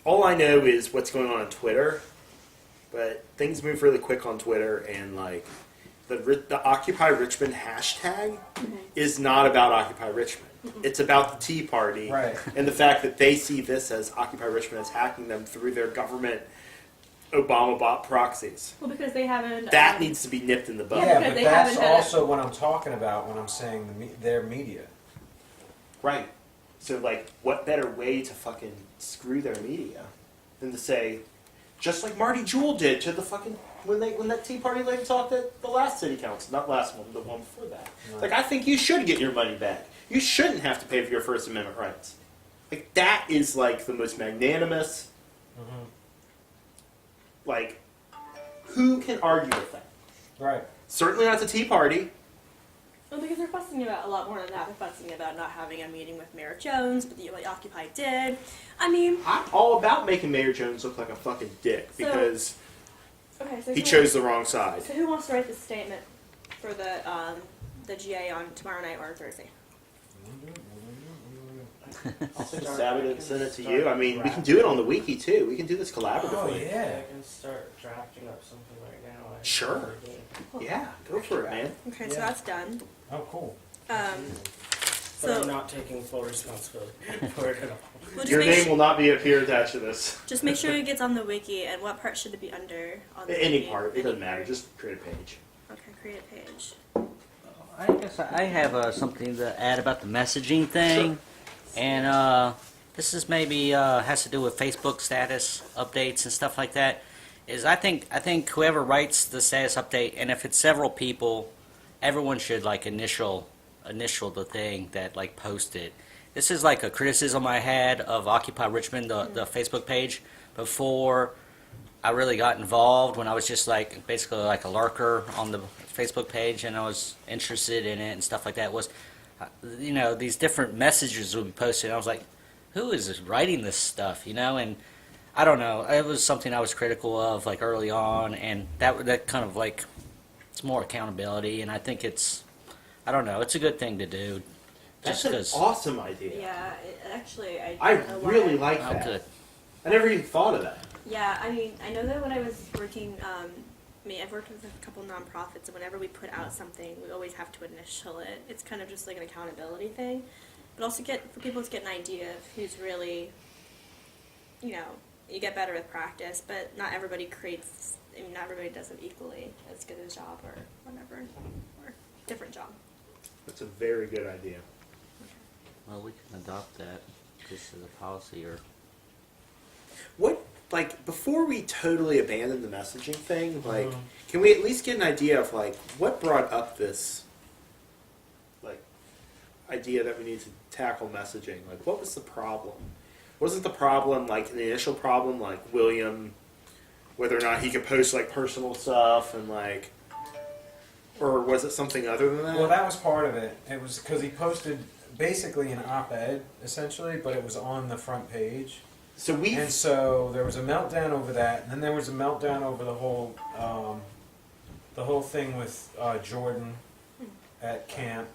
all I know is what's going on Twitter, but things move really quick on Twitter, and like, the Occupy Richmond hashtag is not about Occupy Richmond. It's about the Tea Party, Right. and the fact that they see this as Occupy Richmond as hacking them through their government Obama bot proxies. Well, because they haven't. That needs to be nipped in the bud. Yeah, Yeah, because but they that's haven't had also what I'm talking about when I'm saying their media. Right. So, like, what better way to fucking screw their media than to say, just like Marty Jewell did to the fucking when that Tea Party lady talked at the last city council, not last one, the one before that. Right. Like, I think you should get your money back. You shouldn't have to pay for your First Amendment rights. Like, that is like the most magnanimous. Mm-hmm. Like, who can argue with that? Right. Certainly not the Tea Party. Well, because they're fussing about a lot more than that. They're fussing about not having a meeting with Mayor Jones, but the Occupy did. I mean, I'm all about making Mayor Jones look like a fucking dick because okay, so he chose the wrong side. So who wants to write the statement for the GA on tomorrow night or Thursday? I'll take a stab at it and send it to you. I mean, we can do it on the wiki too. We can do this collaboratively. Oh, yeah. I can start drafting up something right now. Sure. Yeah, go for it, man. Okay, so Yeah. that's done. Oh, cool. But So I'm not taking full responsibility for it at all. we'll just Your make name will not be appear attached to this. just make sure it gets on the wiki, and what part should it be under on the Any wiki? part, it Any doesn't matter. part. Just create a page. Okay, create a page. I guess I have something to add about the messaging thing, and this is maybe has to do with Facebook status updates and stuff like that. Is I think whoever writes the status update, and if it's several people, everyone should like initial the thing that like post it. This is like a criticism I had of Occupy Richmond, the Facebook page, before I really got involved, when I was just like basically like a lurker on the Facebook page, and I was interested in it and stuff like that. Was these different messages would be posted, and I was like, who is writing this stuff, and I don't know, it was something I was critical of like early on, and that kind of like, it's more accountability, and I think it's a good thing to do. That's Just an because. awesome idea. Yeah, actually, I don't know why. really like Oh, that. good. I never even thought of that. Yeah, I mean, I know that when I was working, I've worked with a couple nonprofits, and whenever we put out something, we always have to initial it. It's kind of just like an accountability thing, but also for people to get an idea of who's really, you get better with practice, but not everybody not everybody does it equally as good a job or whatever, or different job. That's a very good idea. Well, we can adopt that just as a policy, or What, like, before we totally abandon the messaging thing, like, can we at least get an idea of, like, what brought up this, like, idea that we need to tackle messaging. Like, what was the problem? Wasn't the problem like the initial problem like William, whether or not he could post like personal stuff and like, or was it something other than that? Well, that was part of it. It was because he posted basically an op-ed essentially, but it was on the front page. So And so there was a meltdown over that, and then there was a meltdown over the whole thing with Jordan at camp,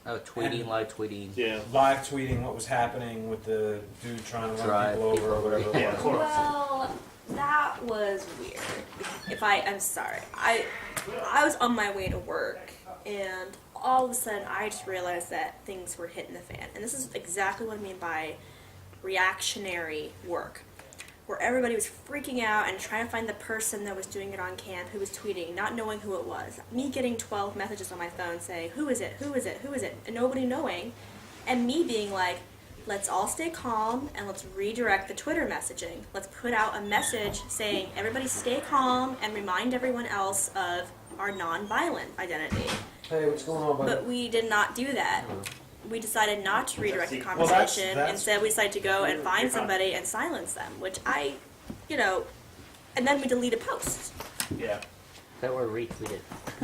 Oh, tweeting, live tweeting. yeah. live tweeting what was happening with the dude trying to run Drive people over or whatever. Yeah, it of was. course. Well, that was weird. I'm sorry. I was on my way to work, and all of a sudden I just realized that things were hitting the fan. And this is exactly what I mean by reactionary work, where everybody was freaking out and trying to find the person that was doing it on camp who was tweeting, not knowing who it was. Me getting 12 messages on my phone saying, who is it, who is it, who is it, and nobody knowing. And me being like, let's all stay calm and let's redirect the Twitter messaging. Let's put out a message saying, everybody stay calm and remind everyone else of our non-violent identity. Hey, what's going on, buddy? But we did not do that. We decided not to redirect the Well, conversation. that's- Instead, we decided to go and find somebody and silence them, which and then we deleted posts Yeah. That were retweeted.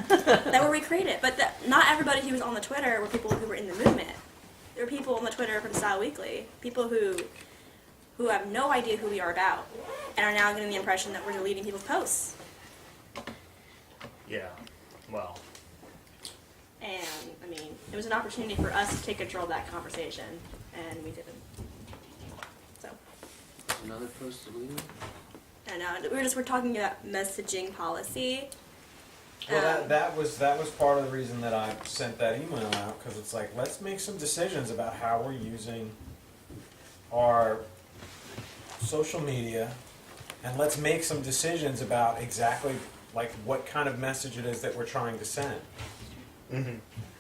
that were recreated. But not everybody who was on the Twitter were people who were in the movement. There were people on the Twitter from Style Weekly, people who have no idea who we are about, and are now getting the impression that we're deleting people's posts. Yeah. Well. And, I mean, it was an opportunity for us to take control of that conversation, and we didn't. So, Another post deleted? I know, we're talking about messaging policy. Well, that was part of the reason that I sent that email out, because it's like, let's make some decisions about how we're using our social media, and let's make some decisions about exactly like what kind of message it is that we're trying to send. Mm-hmm.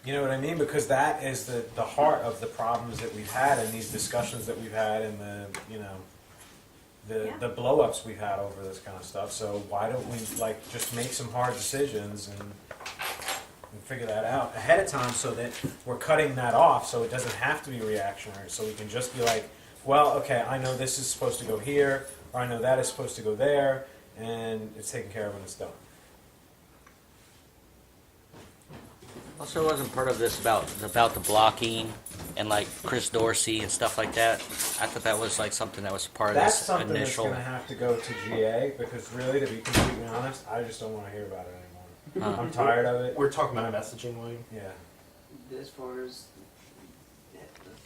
You know what I mean? Because that is the heart of the problems that we've had and these discussions that we've had and the blow-ups we've had over this kind of stuff. So why don't we like just make some hard decisions and figure that out ahead of time so that we're cutting that off so it doesn't have to be reactionary. So we can just be like, well, okay, I know this is supposed to go here, or I know that is supposed to go there, and it's taken care of when it's done. Also, wasn't part of this about the blocking and like Chris Dorsey and stuff like that? I thought that was like something that was part of That's this something initial. that's going to have to go to GA because really, to be completely honest, I just don't want to hear about it anymore. I'm tired of it. We're talking about messaging, William. Yeah. As far as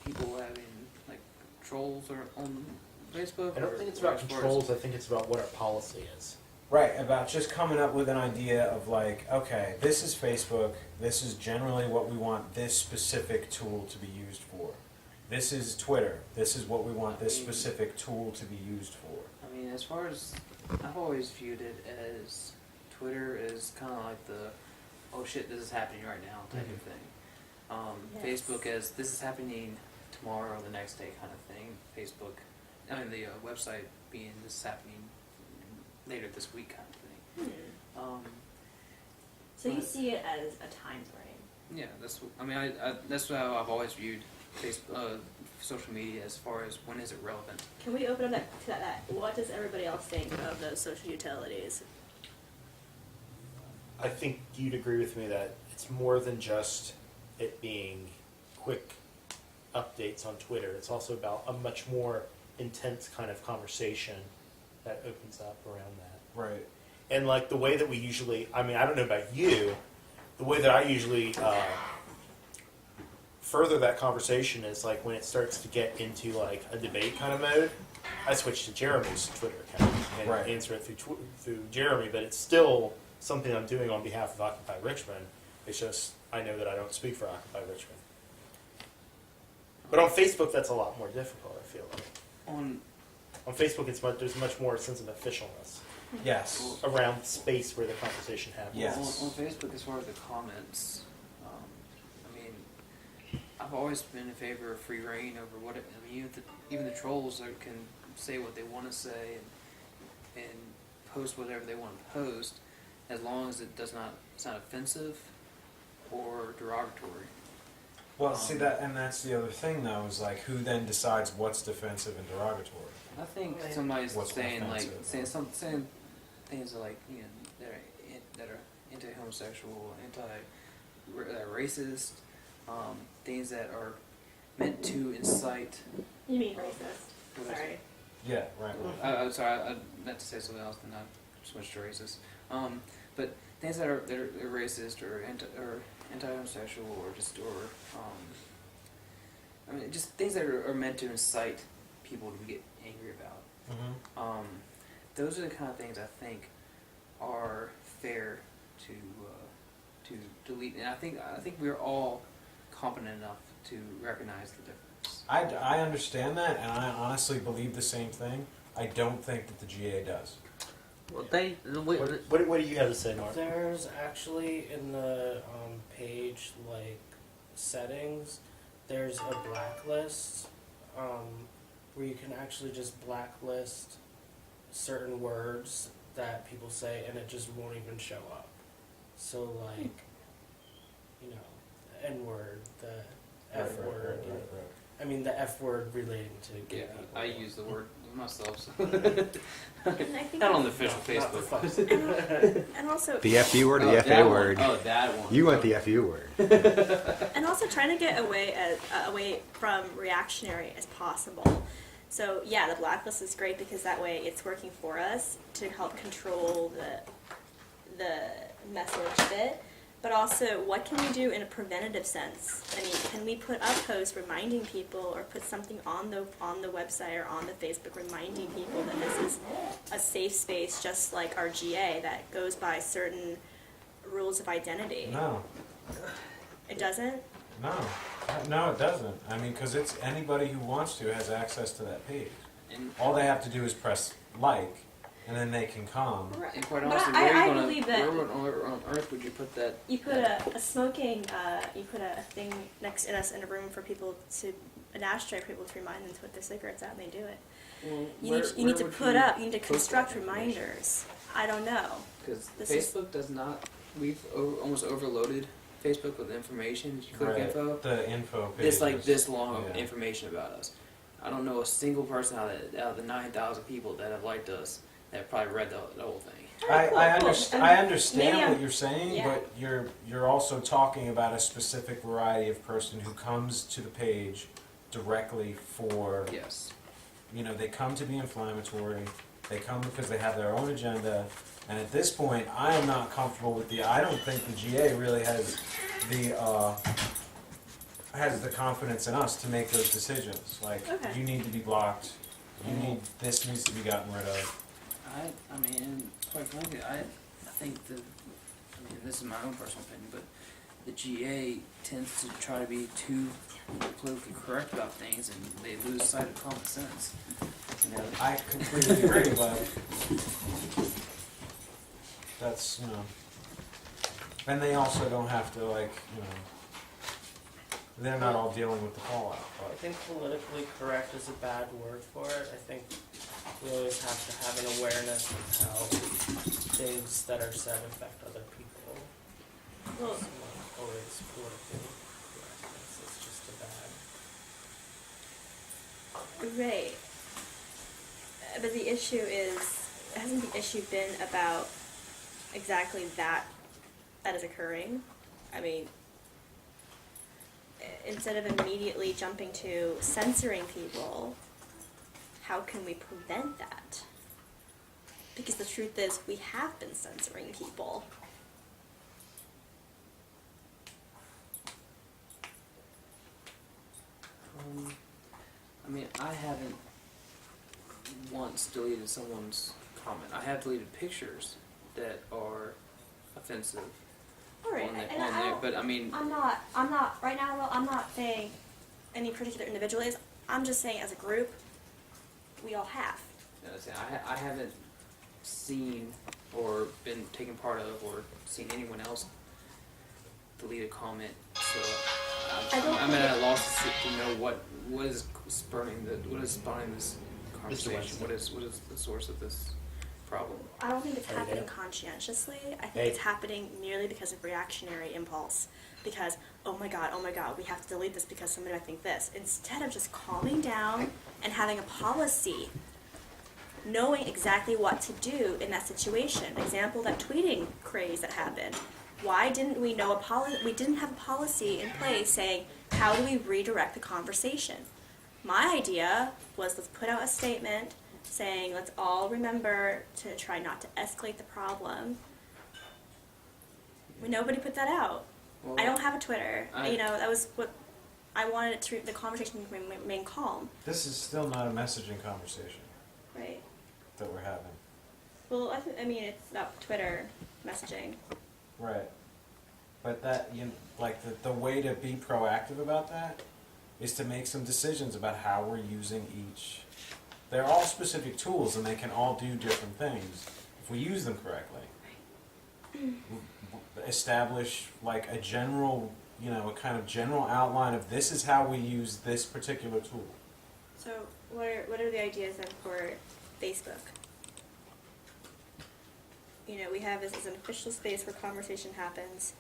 people having like trolls or on Facebook. I don't think it's about controls. I think it's about what our policy is. Right, about just coming up with an idea of like, okay, this is Facebook, this is generally what we want this specific tool to be used for. This is Twitter, this is what we want this specific tool to be used for. I mean, as far as I've always viewed it as Twitter is kind of like the, oh shit, this is happening right now type of thing. Yes. Facebook as this is happening tomorrow or the next day kind of thing. Facebook, I mean the website being this is happening later this week kind of thing. So you see it as a time frame. Yeah, that's how I've always viewed Facebook, social media as far as when is it relevant. Can we open up to that? What does everybody else think of those social utilities? I think you'd agree with me that it's more than just it being quick updates on Twitter. It's also about a much more intense kind of conversation that opens up around that. Right. And like the way that we usually, I mean, I don't know about you, the way that I usually further that conversation is like when it starts to get into like a debate kind of mode, I switch to Jeremy's Twitter account and Right. answer it through Jeremy, but it's still something I'm doing on behalf of Occupy Richmond. It's just, I know that I don't speak for Occupy Richmond. But on Facebook, that's a lot more difficult, I feel like. On Facebook, there's much more sense of officialness Yes. around the space where the conversation happens. Yes. On Facebook, as far as the comments, I mean, I've always been in favor of free reign over what even the trolls can say what they want to say and post whatever they want to post, as long as it does not sound offensive or derogatory. Well, see that's the other thing though, is like who then decides what's defensive and derogatory. I think somebody's What's saying like offensive? saying things like that are anti-homosexual, anti-racist, things that are meant to incite. You mean racist? What is Sorry. Yeah, right. I'm sorry, I meant to say something else and not switch to racist. But things that are racist or anti-homosexual or I mean, just things that are meant to incite people to get angry about. Mm-hmm. Those are the kind of things I think are fair to delete, and I think we're all competent enough to recognize the difference. I understand that, and I honestly believe the same thing. I don't think that the GA does. Well, What do you have to say, Mark? There's actually in the page like settings, there's a blacklist where you can actually just blacklist certain words that people say, and it just won't even show up. So like, you know, the N word, the F word. Right. I mean the F word relating to gay Yeah, people. I use the word myself. So. And I think Not on the official Not the Facebook. fuck. and also The FU word or Oh, the that FA one. word? Oh, that one. You want the FU word. and also trying to get away from reactionary as possible. So yeah, the blacklist is great because that way it's working for us to help control the message bit. But also, what can we do in a preventative sense? I mean, can we put up posts reminding people, or put something on the website or on the Facebook reminding people that this is a safe space, just like our GA that goes by certain rules of identity? No, It doesn't. no, it doesn't. I mean, because it's anybody who wants to has access to that page. And, All they have to do is press like, and then they can come. and quite But honestly, I where are you believe that- where on earth would you put that? You put a smoking, you put a thing next in a room for people to, an ashtray for people to remind them to put their cigarettes out, and they do it. Well, You need to put up, you need to construct reminders. I don't know. Because This is- Facebook does not. We've almost overloaded Facebook with information. You click info. The info page. It's like this long of yeah. information about us. I don't know a single person out of the 9,000 people that have liked us that probably read the whole thing. I Cool. understand Maybe what you're saying, yeah. but you're also talking about a specific variety of person who comes to the page directly for, Yes. you know, they come to be inflammatory, they come because they have their own agenda, and at this point, I am not comfortable with I don't think the GA really has the confidence in us to make those decisions. Like, Okay. you need to be blocked, this needs to be gotten rid of. I mean, quite frankly, I think this is my own personal opinion, but the GA tends to try to be too politically correct about things, and they lose sight of common sense. You know, I completely agree, but that's, you know, and they also don't have to, like, you know, they're not all dealing with the fallout, I but think politically correct is a bad word for it. I think we always have to have an awareness of how things that are said affect other people. Well, It's not always politically correctness, it's just a bad. right. But the issue is, hasn't the issue been about exactly that is occurring? I mean, instead of immediately jumping to censoring people, how can we prevent that? Because the truth is, we have been censoring people. I mean, I haven't once deleted someone's comment. I have deleted pictures that are offensive All right, on there, and I don't, but I mean, I'm not, right now, though, I'm not saying any particular individual is. I'm just saying as a group, we all have. I haven't seen or been taken part of or seen anyone else delete a comment, so I'm at a loss to know what is spawning this conversation. What is the source of this problem. I don't think it's There you happening go. conscientiously. I think Hey. it's happening merely because of reactionary impulse. Because, oh my god, we have to delete this because somebody might think this. Instead of just calming down and having a policy, knowing exactly what to do in that situation. Example, that tweeting craze that happened. Why didn't we know we didn't have a policy in place saying, how do we redirect the conversation? My idea was, let's put out a statement saying, let's all remember to try not to escalate the problem. Nobody put that out. Well, I don't have a Twitter. I- That was what I wanted it to, the conversation to remain calm, This is still not a messaging conversation right? that we're having. Well, I mean, it's about Twitter messaging. Right. But that, like, the way to be proactive about that is to make some decisions about how we're using each. They're all specific tools and they can all do different things if we use them correctly. Establish like a general, a kind of general outline of this is how we use this particular tool. So, what are the ideas then for Facebook? We have this as an official space where conversation happens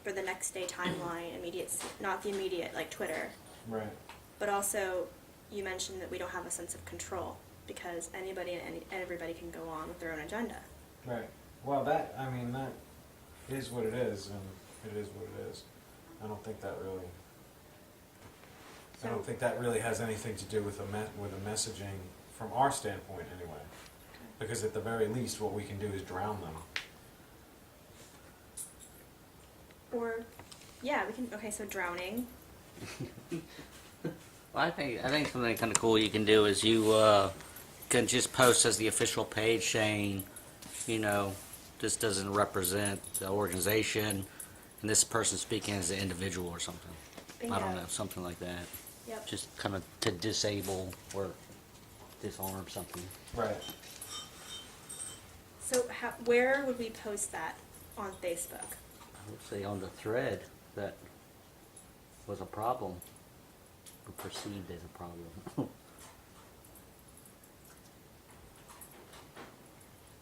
for the next day timeline, not the immediate, like Twitter. Right. But also, you mentioned that we don't have a sense of control because anybody and everybody can go on with their own agenda. Right. Well, that is what it is, and it is what it is. I don't think that really has anything to do with the messaging from our standpoint, anyway. Because at the very least, what we can do is drown them. Or, yeah, we can. Okay, so drowning. Well, I think something kind of cool you can do is you can just post as the official page saying, this doesn't represent the organization, and this person speaking as an individual or something. I don't know, something like that. Yep. Just kind of to disable or disarm something. Right. So, where would we post that on Facebook? I would say on the thread that was a problem, or perceived as a problem.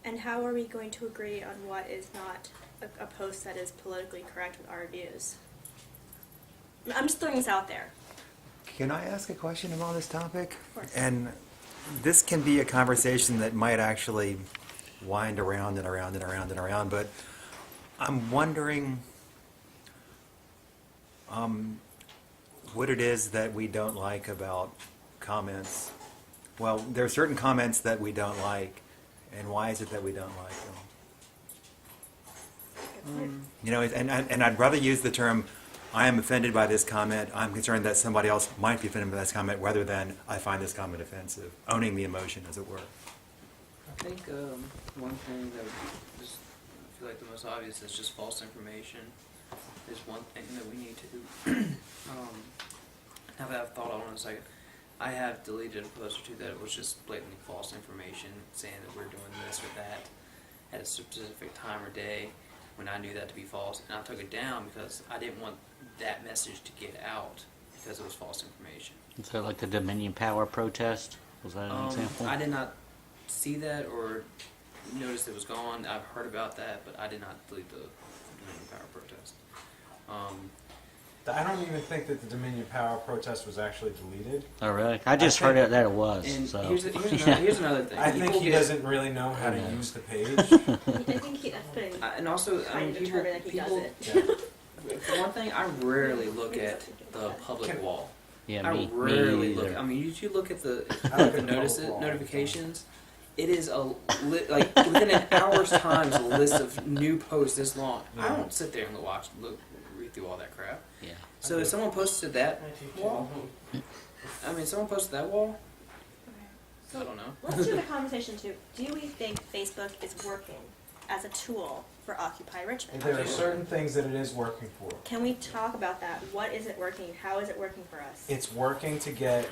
And how are we going to agree on what is not a post that is politically correct with our views? I'm just throwing this out there. Can I ask a question about this topic? Of course. And this can be a conversation that might actually wind around and around and around and around, but I'm wondering what it is that we don't like about comments. Well, there are certain comments that we don't like, and why is it that we don't like them? And I'd rather use the term, I am offended by this comment, I'm concerned that somebody else might be offended by this comment, rather than I find this comment offensive, owning the emotion, as it were. I think one thing that would just I feel like the most obvious is just false information is one thing that we need to now that I've thought on it a second, I have deleted a post or two that it was just blatantly false information saying that we're doing this or that at a specific time or day when I knew that to be false, and I took it down because I didn't want that message to get out because it was false information. So like the Dominion Power protest, was that an example? I did not see that or notice it was gone. I've heard about that, but I did not delete the Dominion Power protest. I don't even think that the Dominion Power protest was actually deleted. Oh really? I just heard think- that it was. And So. here's another thing. I think People he get- doesn't really know how to Yeah. use the page. I think that's putting and also, I trying mean, to people, determine that he does people it. Yeah. for one thing, I rarely look at the public wall. Yeah, I me rarely either. look. I mean, you look at the I look the at the notice public wall. notifications. It is like within an hour's time, a list of new posts this long. I Yeah. don't sit there and read through all that crap. Yeah. So if someone posted that I do wall, too. I mean, someone posted that wall. I don't know. Let's do the conversation too. Do we think Facebook is working as a tool for Occupy Richmond? There are certain things that it is working for. Can we talk about that? What is it working? How is it working for us? It's working to get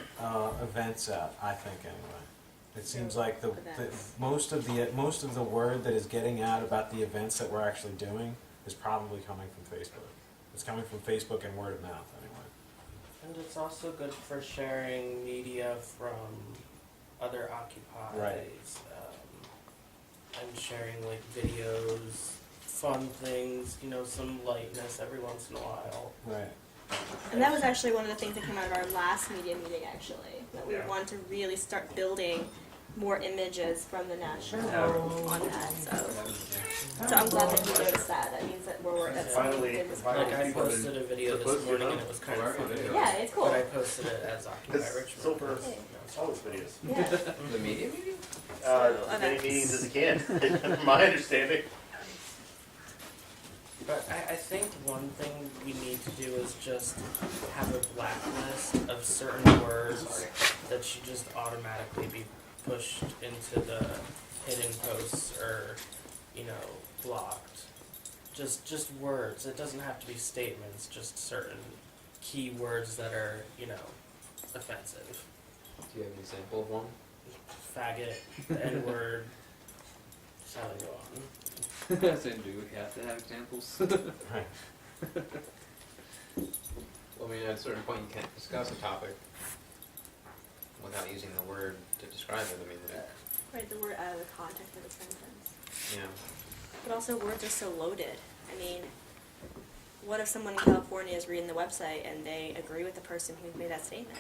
events out, I think, anyway. It seems like the Events. most of the word that is getting out about the events that we're actually doing is probably coming from Facebook. It's coming from Facebook and word of mouth, anyway. And it's also good for sharing media from other occupies. Right. I and sharing like videos, fun things, some lightness every once in a while. Right. And that was actually one of the things that came out of our last media meeting, actually, that we Yeah. wanted to really start building more images from the national on that. So I'm glad that you noticed that. That means that that's something Finally- we did was finally Like I people posted a video this supposed to morning know. and it was kind of funny. Yeah, it's cool. But I posted it as Occupy It's Richmond. still for Hey. all those videos. Yeah. The media meeting? As many events. meetings as it can, from my understanding. But I think one thing we need to do is just have a blacklist of certain words that should just automatically be pushed into the hidden posts or, blocked. Just words. It doesn't have to be statements, just certain key words that are, offensive. Do you have an example of one? Faggot, the N-word, that's how they go on. So do we have to have examples? Right. Well, I mean, at a certain point, you can't discuss a topic without using the word to describe it. I mean, Right, the word out of the context of the sentence. yeah. But also, words are so loaded. I mean, what if someone in California is reading the website and they agree with the person who made that statement?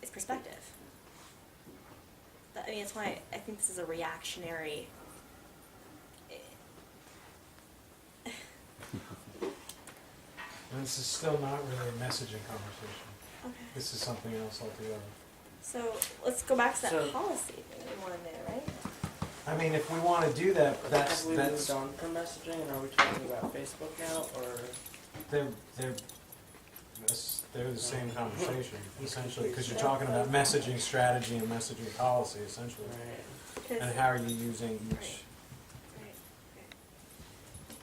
It's perspective. But, I mean, it's why I think this is a reactionary. And this is still not really a messaging conversation. Okay. This is something else altogether. So let's go back to that So- policy thing we wanted there, right? I mean, if we want to do that, that's Have we moved on from messaging, and are we talking about Facebook now, or? they're the same conversation essentially, because you're talking about messaging strategy and messaging policy essentially, Right. 'Cause- and how are you using each.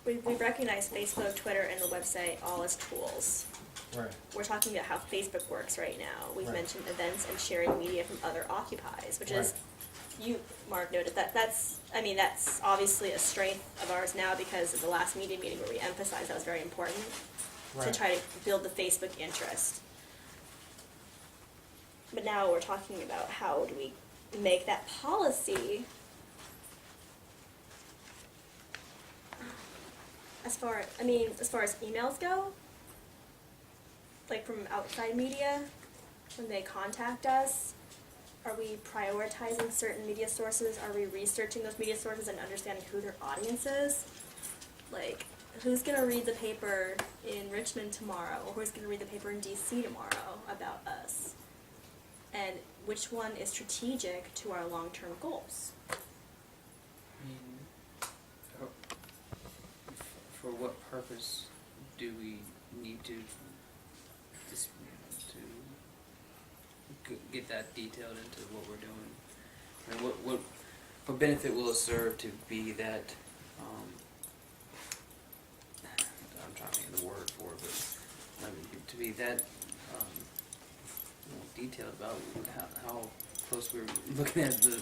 Right. We recognize Facebook, Twitter, and the website all as tools. Right. We're talking about how Facebook works right now. We've Right. mentioned events and sharing media from other occupies, which is, you, Mark, noted that's obviously a strength of ours now because of the last media meeting where we emphasized that was very important to Right. try to build the Facebook interest. But now we're talking about how do we make that policy as far as emails go, like from outside media, when they contact us, are we prioritizing certain media sources? Are we researching those media sources and understanding who their audience is? Like, who's gonna read the paper in Richmond tomorrow, or who's gonna read the paper in DC tomorrow about us? And which one is strategic to our long-term goals? I mean, for what purpose do we need to get that detailed into what we're doing? And what benefit will it serve to be that? I'm trying to think of the word for it, but I mean, to be that detailed about how close we're looking at the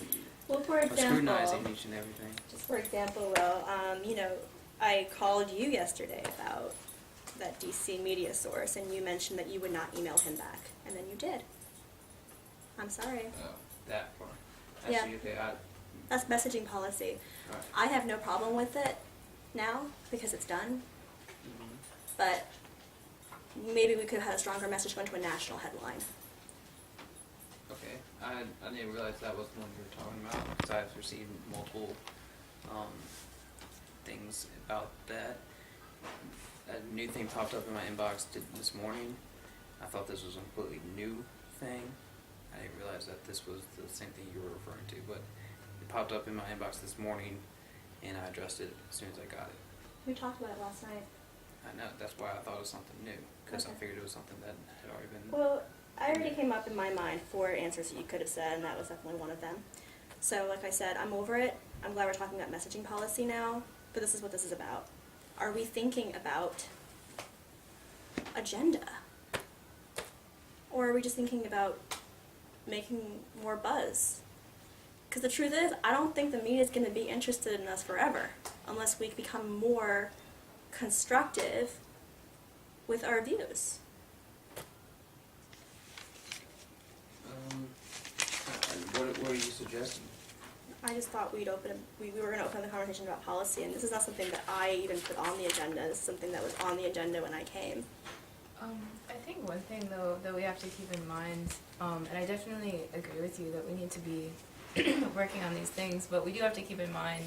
Well, for example, scrutinizing each and everything. just for example, Will, I called you yesterday about that DC media source, and you mentioned that you would not email him back, and then you did. I'm sorry. That part. Yeah. Actually, okay, That's messaging policy. Right. I have no problem with it now because it's done, Mhm. but maybe we could have had a stronger message going to a national headline. Okay, I didn't realize that was the one you were talking about, because I've received multiple things about that. A new thing popped up in my inbox this morning. I thought this was a completely new thing. I didn't realize that this was the same thing you were referring to, but it popped up in my inbox this morning, and I addressed it as soon as I got it. We talked about it last night. I know, that's why I thought it was something new, because I Okay. figured it was something that had already been... Well, I already came up in my mind 4 answers that you could have said, and that was definitely one of them. So, like I said, I'm over it. I'm glad we're talking about messaging policy now, but this is what this is about. Are we thinking about agenda? Or are we just thinking about making more buzz? Because the truth is, I don't think the media is going to be interested in us forever unless we become more constructive with our views. suggestion. I just thought we were going to open the conversation about policy, and this is not something that I even put on the agenda. This is something that was on the agenda when I came. I think one thing though that we have to keep in mind, and I definitely agree with you that we need to be working on these things, but we do have to keep in mind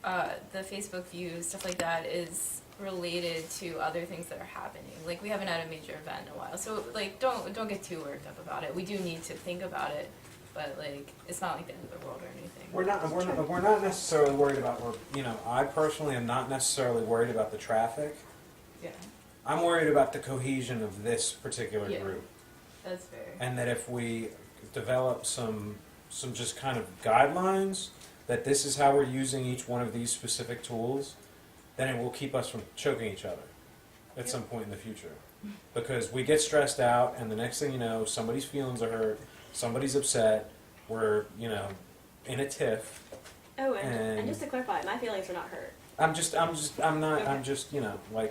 the Facebook views, stuff like that is related to other things that are happening. Like we haven't had a major event in a while, so like don't get too worked up about it. We do need to think about it, but like it's not like the end of the world or anything. We're not necessarily worried about, I personally am not necessarily worried about the traffic. Yeah, I'm worried about the cohesion of this particular Yeah. group. that's fair. And that if we develop some just kind of guidelines, that this is how we're using each one of these specific tools, then it will keep us from choking each other at some point in the future. Because we get stressed out, and the next thing you know, somebody's feelings are hurt, somebody's upset, we're, in a tiff. Oh, and just to clarify, my feelings were not hurt.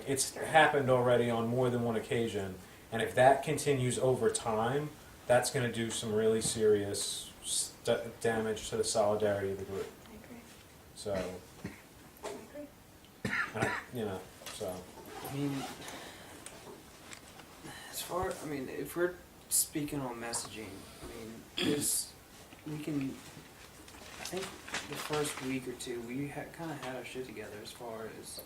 It's happened already on more than one occasion, and if that continues over time, that's going to do some really serious damage to the solidarity of the group. I agree. So, I agree. so. I mean, if we're speaking on messaging, I think the first week or two, we kind of had our shit together as far as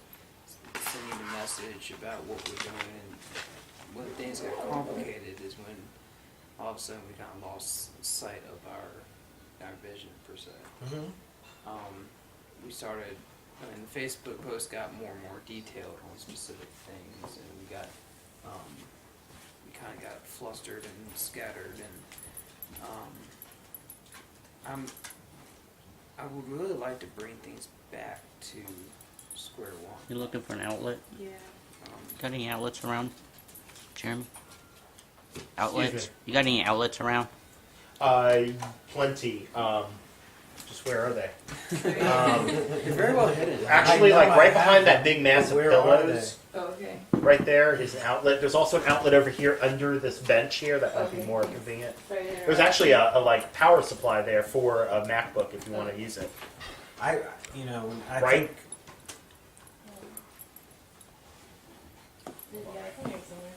sending a message about what we're doing, and when things got complicated is when all of a sudden we kind of lost sight of our vision, per se. We started, the Facebook posts got more and more detailed on specific things, and we kind of got flustered and scattered, and I would really like to bring things back to square one. You looking for an outlet? Yeah. Got any outlets around, Jeremy? Outlets? Excuse You got any outlets around? Plenty. Just where are they? You're very well hidden. Actually, I know, like right I have behind them. that big mass of Where are pillows, Oh, okay. right there is an outlet. There's also an outlet over here under this bench here that might be Okay. more convenient. Right here. There's actually a like power supply there for a MacBook if you want to use it. I Right. think Yeah, I think it's somewhere.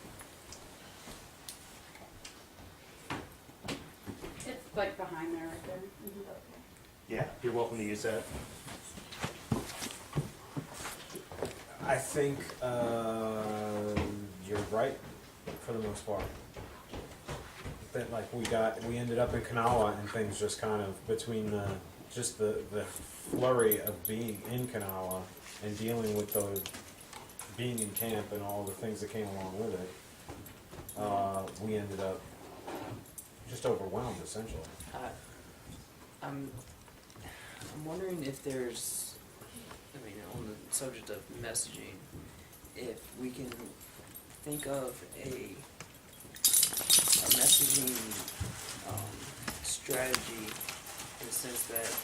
It's like behind there, right there. Yeah, you're welcome to use that. I think you're right for the most part. That we ended up in Kanawha and things just kind of between the flurry of being in Kanawha and dealing with being in camp and all the things that came along with it. We ended up just overwhelmed essentially. I'm wondering if there's, on the subject of messaging, if we can think of a messaging strategy in the sense that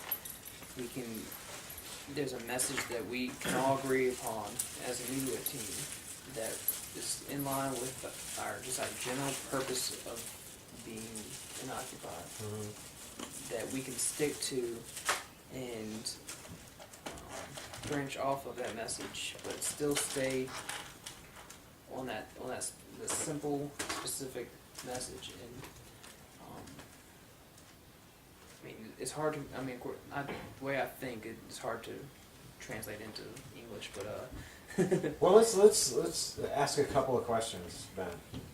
there's a message that we can all agree upon as a media team that is in line with our general purpose of being inoccupied, that we can stick to and branch off of that message, but still stay on the simple, specific message. And it's hard to. The way I think, it's hard to translate into English, but Well, let's ask a couple of questions, Ben.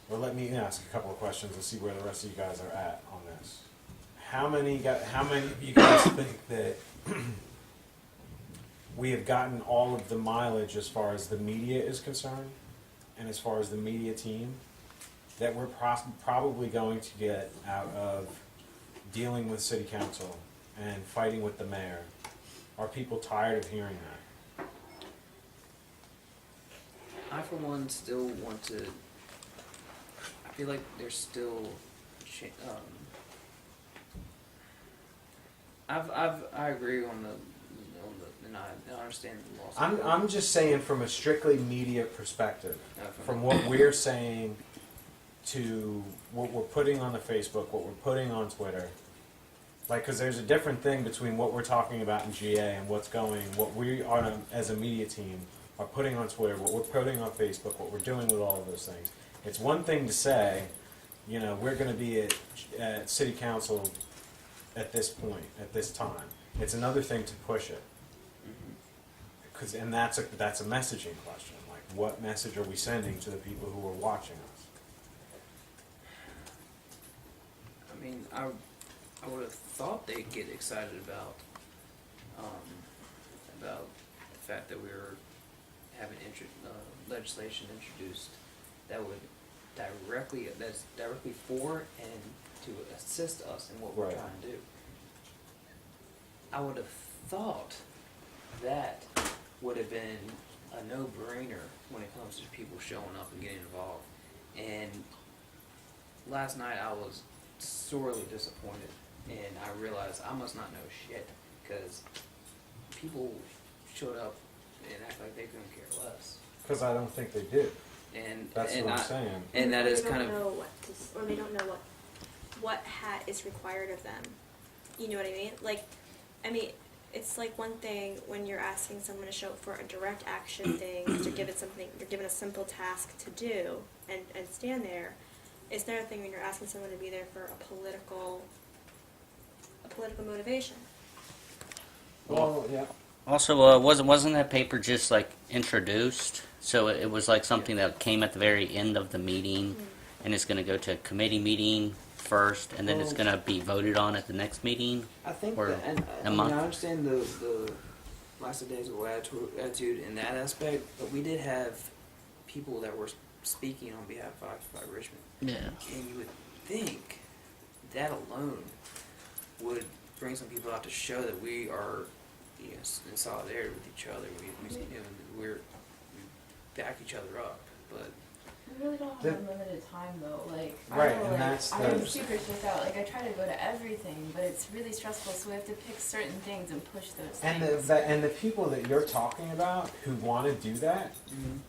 Or let me ask a couple of questions and see where the rest of you guys are at on this. How many of you guys think that we have gotten all of the mileage as far as the media is concerned, and as far as the media team, that we're probably going to get out of dealing with city council and fighting with the mayor? Are people tired of hearing that? I, for one, still want to. I feel like there's still. I agree on the and I understand the laws. I'm just saying from a strictly media perspective, from what we're saying to what we're putting on the Facebook, what we're putting on Twitter, Like, because there's a different thing between what we're talking about in GA and what we are as a media team are putting on Twitter, what we're putting on Facebook, what we're doing with all of those things. It's one thing to say, you know, we're going to be at City Council at this point, at this time. It's another thing to push it. And that's a messaging question. Like, what message are we sending to the people who are watching us? I mean, I would have thought they'd get excited about the fact that we were having legislation introduced that would that's directly for and to assist us in what we're Right. trying to do. I would have thought that would have been a no-brainer when it comes to people showing up and getting involved. And last night I was sorely disappointed, and I realized I must not know shit, because people showed up and act like they couldn't care less. Because I don't think they do. And That's and what I'm I- saying. And that is They kind don't of know or they don't know what hat is required of them. You know what I mean? Like, I mean, it's like one thing when you're asking someone to show up for a direct action thing, you're given a simple task to do and stand there. It's another thing when you're asking someone to be there for a political motivation. Well, yeah. Also, wasn't that paper just like introduced? So it was like something that came at the very end of the meeting, and it's going to go to a committee meeting first, and then it's Well- going to be voted on at the next meeting. I think Or that, and a I mean, month. I understand the lackadaisical attitude in that aspect, but we did have people that were speaking on behalf of Occupy Richmond. Yeah. And you would think that alone would bring some people out to show that we are, you know, in solidarity with each other. We back each other up. But We really don't have The- unlimited time though. Like, Right, I know, and like, that's I'm the- super stressed out. Like, I try to go to everything, but it's really stressful. So we have to pick certain things and push those And things. the people that you're talking about who want to do that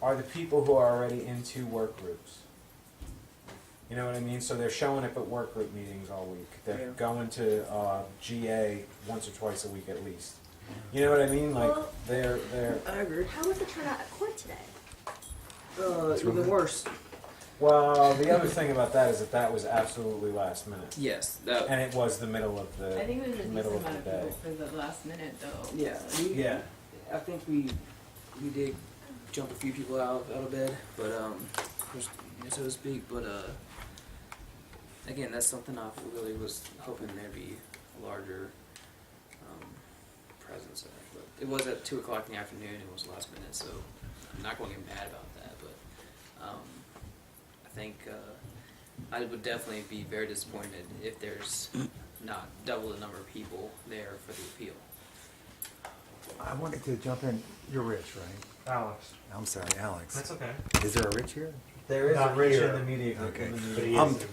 are the people who are already into work groups. You know what I mean? So they're showing up at work group meetings all week. They're Yeah. going to GA once or twice a week at least. You know what I mean? Like Well- they're I agree. How was the turnout at court today? Even worse. well. The other thing about that is that was absolutely last minute, Yes. That. and it was the middle of the I think it was a middle decent of amount the of day. people for the last minute though. Yeah. Yeah. I think we did jump a few people out of bed, but so to speak. But again, that's something I really was hoping there'd be a larger presence of. But it was at 2:00 in the afternoon. It was last minute, so I'm not going to get mad about that. But I think I would definitely be very disappointed if there's not double the number of people there for the appeal. I wanted to jump in. You're Rich, right? Alex. I'm sorry, Alex. That's okay. Is there a Rich here? There is Not a Rich here. in the media group. Okay. in the But media he group. is.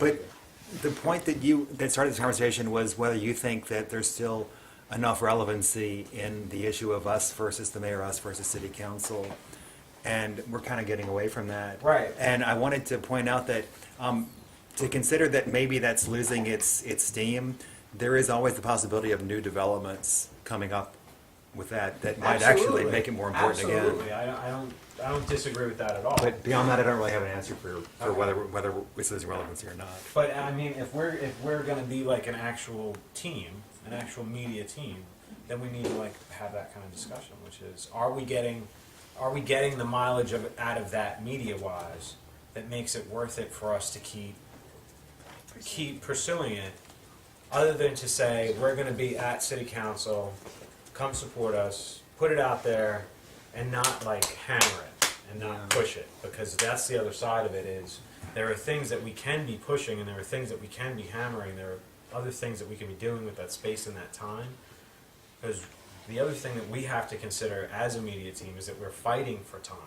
But the point that started this conversation was whether you think that there's still enough relevancy in the issue of us versus the mayor, us versus city council, and we're kind of getting away from that. Right. And I wanted to point out that to consider that maybe that's losing its steam, there is always the possibility of new developments coming up with that might actually Absolutely. make it more important Absolutely. again. I don't disagree with that at all. But beyond that, I don't really have an answer for Okay. whether it's losing relevancy or not. But I mean, if we're going to be like an actual team, an actual media team, then we need to like have that kind of discussion, which is, are we getting the mileage out of that media wise that makes it worth it for us to keep pursuing it, other than to say we're going to be at city council, come support us, put it out there, and not like hammer it and not push it, because that's the other side of it is there are things that we can be pushing and there are things that we can be hammering. There are other things that we can be doing with that space and that time. Because the other thing that we have to consider as a media team is that we're fighting for time.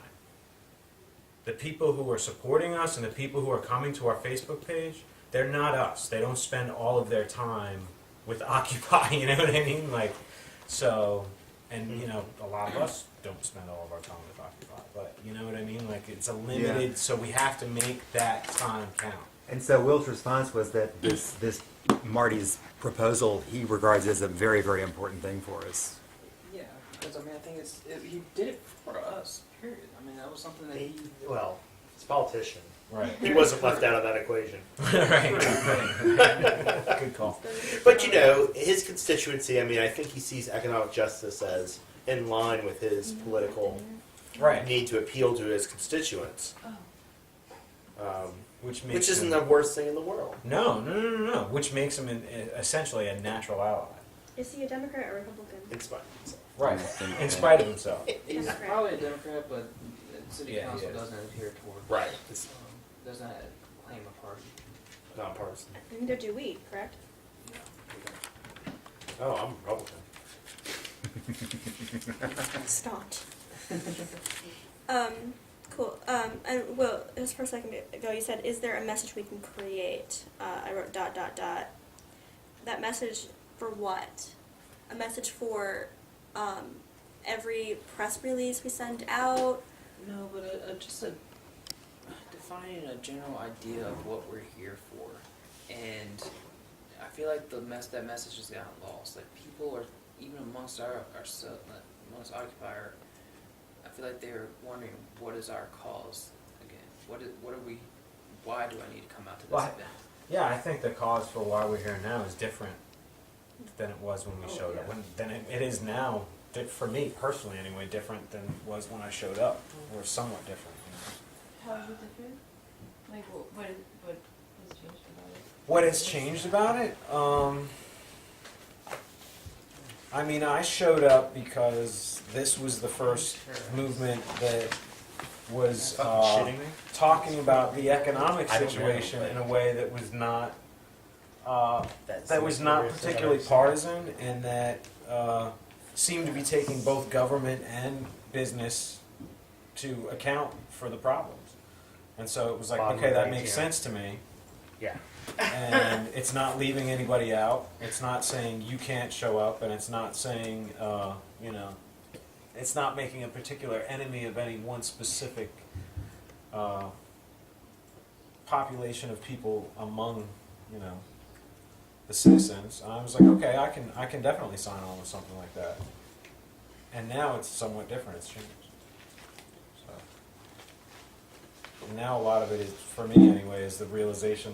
The people who are supporting us and the people who are coming to our Facebook page, they're not us. They don't spend all of their time with Occupy, you know what I mean? Like, so, and you know, a lot of us don't spend all of our time with Occupy, but you know what I mean? Like, it's a limited, so we have to make that time count. And so Will's response was that this Marty's proposal, he regards as a very, very important thing for us. Yeah, because I mean, I think he did it for us. Period. I mean, that was something that he. Well, he's a politician. Right. He wasn't left out of that equation. Right. Good call. But you know, his constituency, I mean, I think he sees economic justice as in line with his political Right. need to appeal to his constituents. Which makes Which isn't him, the worst thing in the world. no. Which makes him essentially a natural ally. Is he a Democrat or Republican? In spite of himself. Right. In spite of himself. He's Democrat. probably a Democrat, but the city Yeah, he council is. doesn't adhere toward. Right. It's Doesn't claim a party. nonpartisan. Neither do we, correct? Oh, I'm Republican. Staunch. Cool. And Will, just for a second ago, you said, "Is there a message we can create?" I wrote ... That message for what? A message for every press release we send out? No, but just defining a general idea of what we're here for, and I feel like that message has gotten lost. Like people are even amongst amongst Occupier. I feel like they're wondering what is our cause again. What are we? Why do I need to come out to this Well, event? Yeah, I think the cause for why we're here now is different than it was when we showed up. Than it is now, for me personally anyway, different than it was when I showed up, or somewhat different. How is it different? Like, what has changed about it? What has changed about it? I mean, I showed up because this was the first movement that was Fucking shitting me? talking about the economic I don't know, situation but- in a way that was not That's that was not particularly partisan, and that seemed to be taking both government and business to account for the problems. And so it was like, Bottom okay, that right, makes yeah. sense to me. Yeah. And it's not leaving anybody out. It's not saying you can't show up, and it's not saying, it's not making a particular enemy of any one specific population of people among, the citizens. And I was like, okay, I can definitely sign on with something like that. And now it's somewhat different. It's changed. So and now a lot of it is, for me anyway, is the realization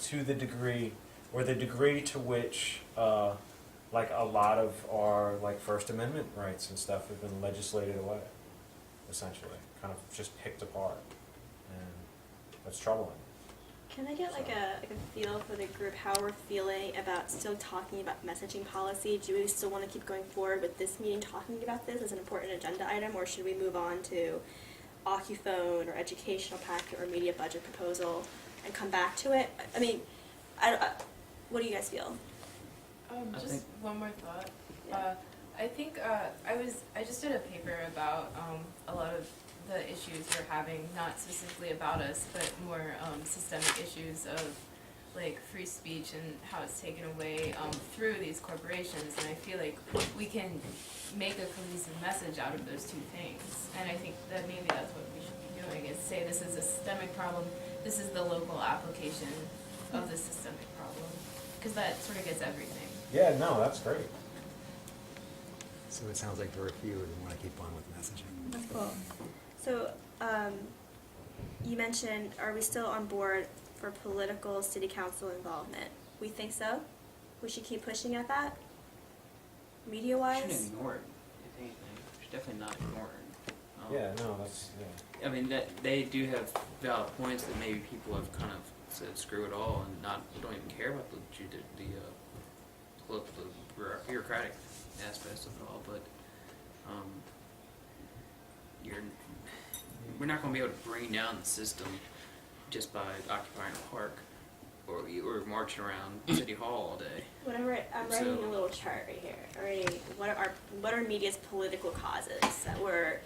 to the degree, or the degree to which, like a lot of our First Amendment rights and stuff have been legislated away, essentially, kind of just picked apart, and that's troubling. Can I get like a feel for the group, how we're feeling about still talking about messaging policy? Do we still want to keep going forward with this meeting talking about this as an important agenda item, or should we move on to OccuPhone or educational packet or media budget proposal and come back to it? I mean, what do you guys feel? I Just think- one more thought. Yeah. I think I just did a paper about a lot of the issues we're having, not specifically about us, but more systemic issues of like free speech and how it's taken away through these corporations. And I feel like we can make a cohesive message out of those two things. And I think that maybe that's what we should be doing, is say this is a systemic problem, this is the local application of the systemic problem. Because that sort of gets everything. Yeah, no, that's great. So it sounds like there are a few that want to keep on with messaging. That's cool. So, you mentioned, are we still on board for political city council involvement? We think so? We should keep pushing at that? We Media-wise? shouldn't ignore it, if anything. We should definitely not ignore it. Yeah, no, that's, yeah. I mean, that they do have valid points that maybe people have kind of said screw it all and don't even care about the bureaucratic aspects of it all. But we're not going to be able to bring down the system just by occupying a park or marching around City Hall all day. Whatever, I'm writing So- a little chart right here. I'm writing what are media's political causes that we're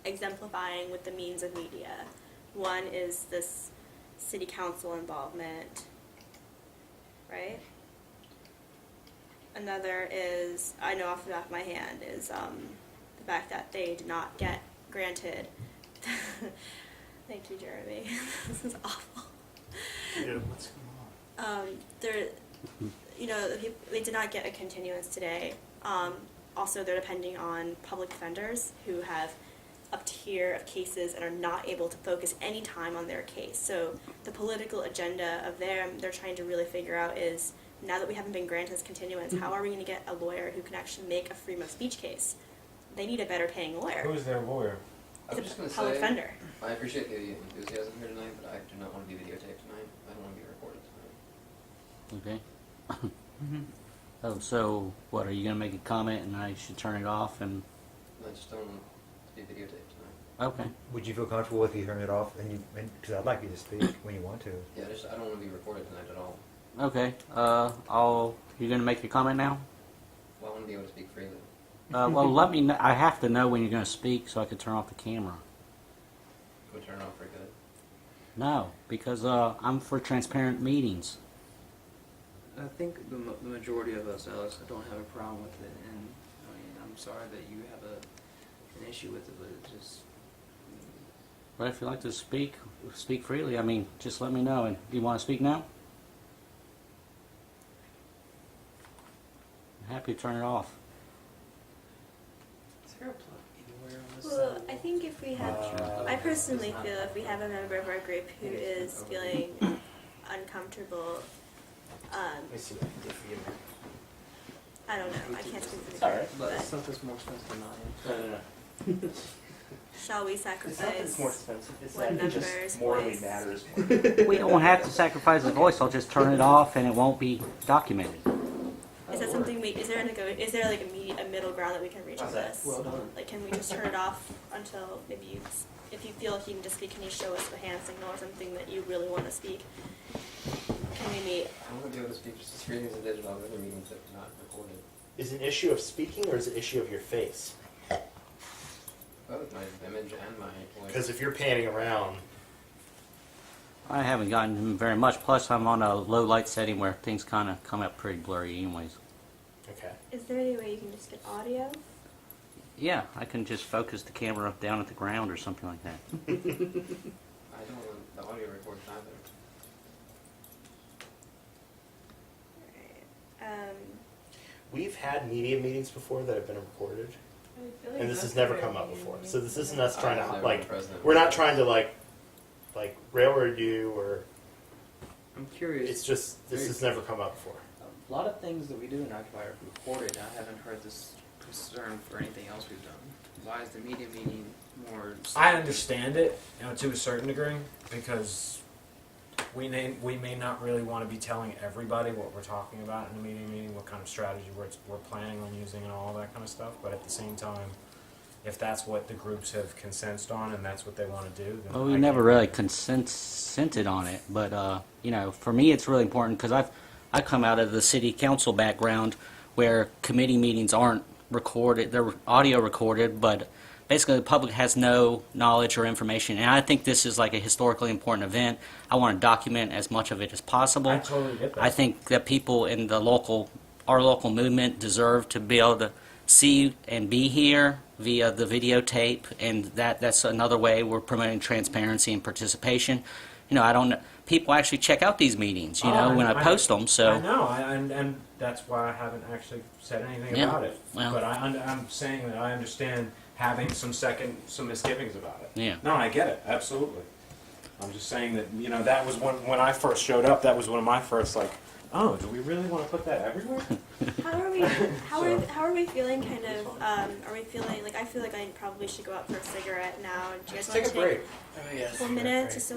exemplifying with the means of media. One is this city council involvement, right? Another is, I know off the top of my hand, is the fact that they did not get granted. Thank you, Jeremy. This is awful. Yeah, what's going There, you know, they did not get a continuance today. Also, they're depending on public defenders who have a tier of cases and are not able to focus any time on their case. So the political agenda of them, they're trying to really figure out is, now that we haven't been granted this continuance, how are we going to get a lawyer who can actually make a freedom of speech case? They need a better paying lawyer. Who is their lawyer? I was It's just a going to public say, defender. I appreciate the enthusiasm here tonight, but I do not want to be videotaped tonight. I don't want to be recorded tonight. Okay. Oh, so what, are you gonna make a comment and I should turn it off and, I just don't want to be videotaped tonight. okay. Would you feel comfortable if you turn it off and because I'd like you to speak when you want to. Yeah, I don't want to be recorded tonight at all. Okay, you gonna make your comment now? Well, I want to be able to speak freely. Well, let me know, I have to know when you're gonna speak so I can turn off the camera. Can we turn it off for good? No, because, I'm for transparent meetings. I think the majority of us, Alex, don't have a problem with it, and I mean, I'm sorry that you have an issue with it, but it just. But if you like to speak freely, I mean, just let me know. And do you want to speak now? I'm happy to turn it off. Is there a plug anywhere on this Well, side? I think if we have, I personally feel if we have a member of our group who is feeling uncomfortable, Let me see what I can do for you, man. I don't know, I can't speak for the It's all group, right. But but something's more expensive than I am. No. shall we It's not that it's sacrifice more expensive. It's one that it member's just morally voice? matters more. We don't have to sacrifice the voice. I'll just turn it off and it won't be documented. Is that something is there like a middle ground that we can reach on How's that? this? Well done. Like, can we just turn it off until maybe if you feel like you can just speak, can you show us a hand signal or something that you really want to speak? Can we meet? I want to be able to speak just as freely as I did at all the other meetings that were not recorded. Is it an issue of speaking or is it an issue of your face? Both my image and my voice. Because if you're panning around, I haven't gotten very much. Plus, I'm on a low light setting where things kind of come up pretty blurry anyways. okay. Is there any way you can just get audio? Yeah, I can just focus the camera down at the ground or something like that. I don't want the audio recorded either. We've had media meetings before that have been recorded, I feel like and this has that's never a come very up before. meeting. So this isn't us trying I've to never like. been president. We're not trying to like railroad you or. I'm curious. It's just this has never come up before. A lot of things that we do in Occupy are recorded. I haven't heard this concern for anything else we've done. Why is the media meeting more? I understand it, to a certain degree, because we may not really want to be telling everybody what we're talking about in a meeting, what kind of strategy we're planning on using and all that kind of stuff. But at the same time, if that's what the groups have consented on and that's what they want to do, then Well, we never really consented on it, but for me, it's really important because I come out of the city council background where committee meetings aren't recorded; they're audio recorded, but basically the public has no knowledge or information. And I think this is like a historically important event. I want to document as much of it as possible. I totally get that. I think that people in our local movement deserve to be able to see and be here via the videotape, and that's another way we're promoting transparency and participation. I don't know. People actually check out these meetings, when I post them. So I know, and that's why I haven't actually said anything Yeah, about it. well. But I'm saying that I understand having some misgivings about it. Yeah. No, I get it, absolutely. I'm just saying that that was when I first showed up. That was one of my first oh, do we really want to put that everywhere? How are we feeling? Kind of. Are we feeling like I feel like I probably should go out for a cigarette now? Do you guys want to Take a break. Oh yes. a couple minutes just to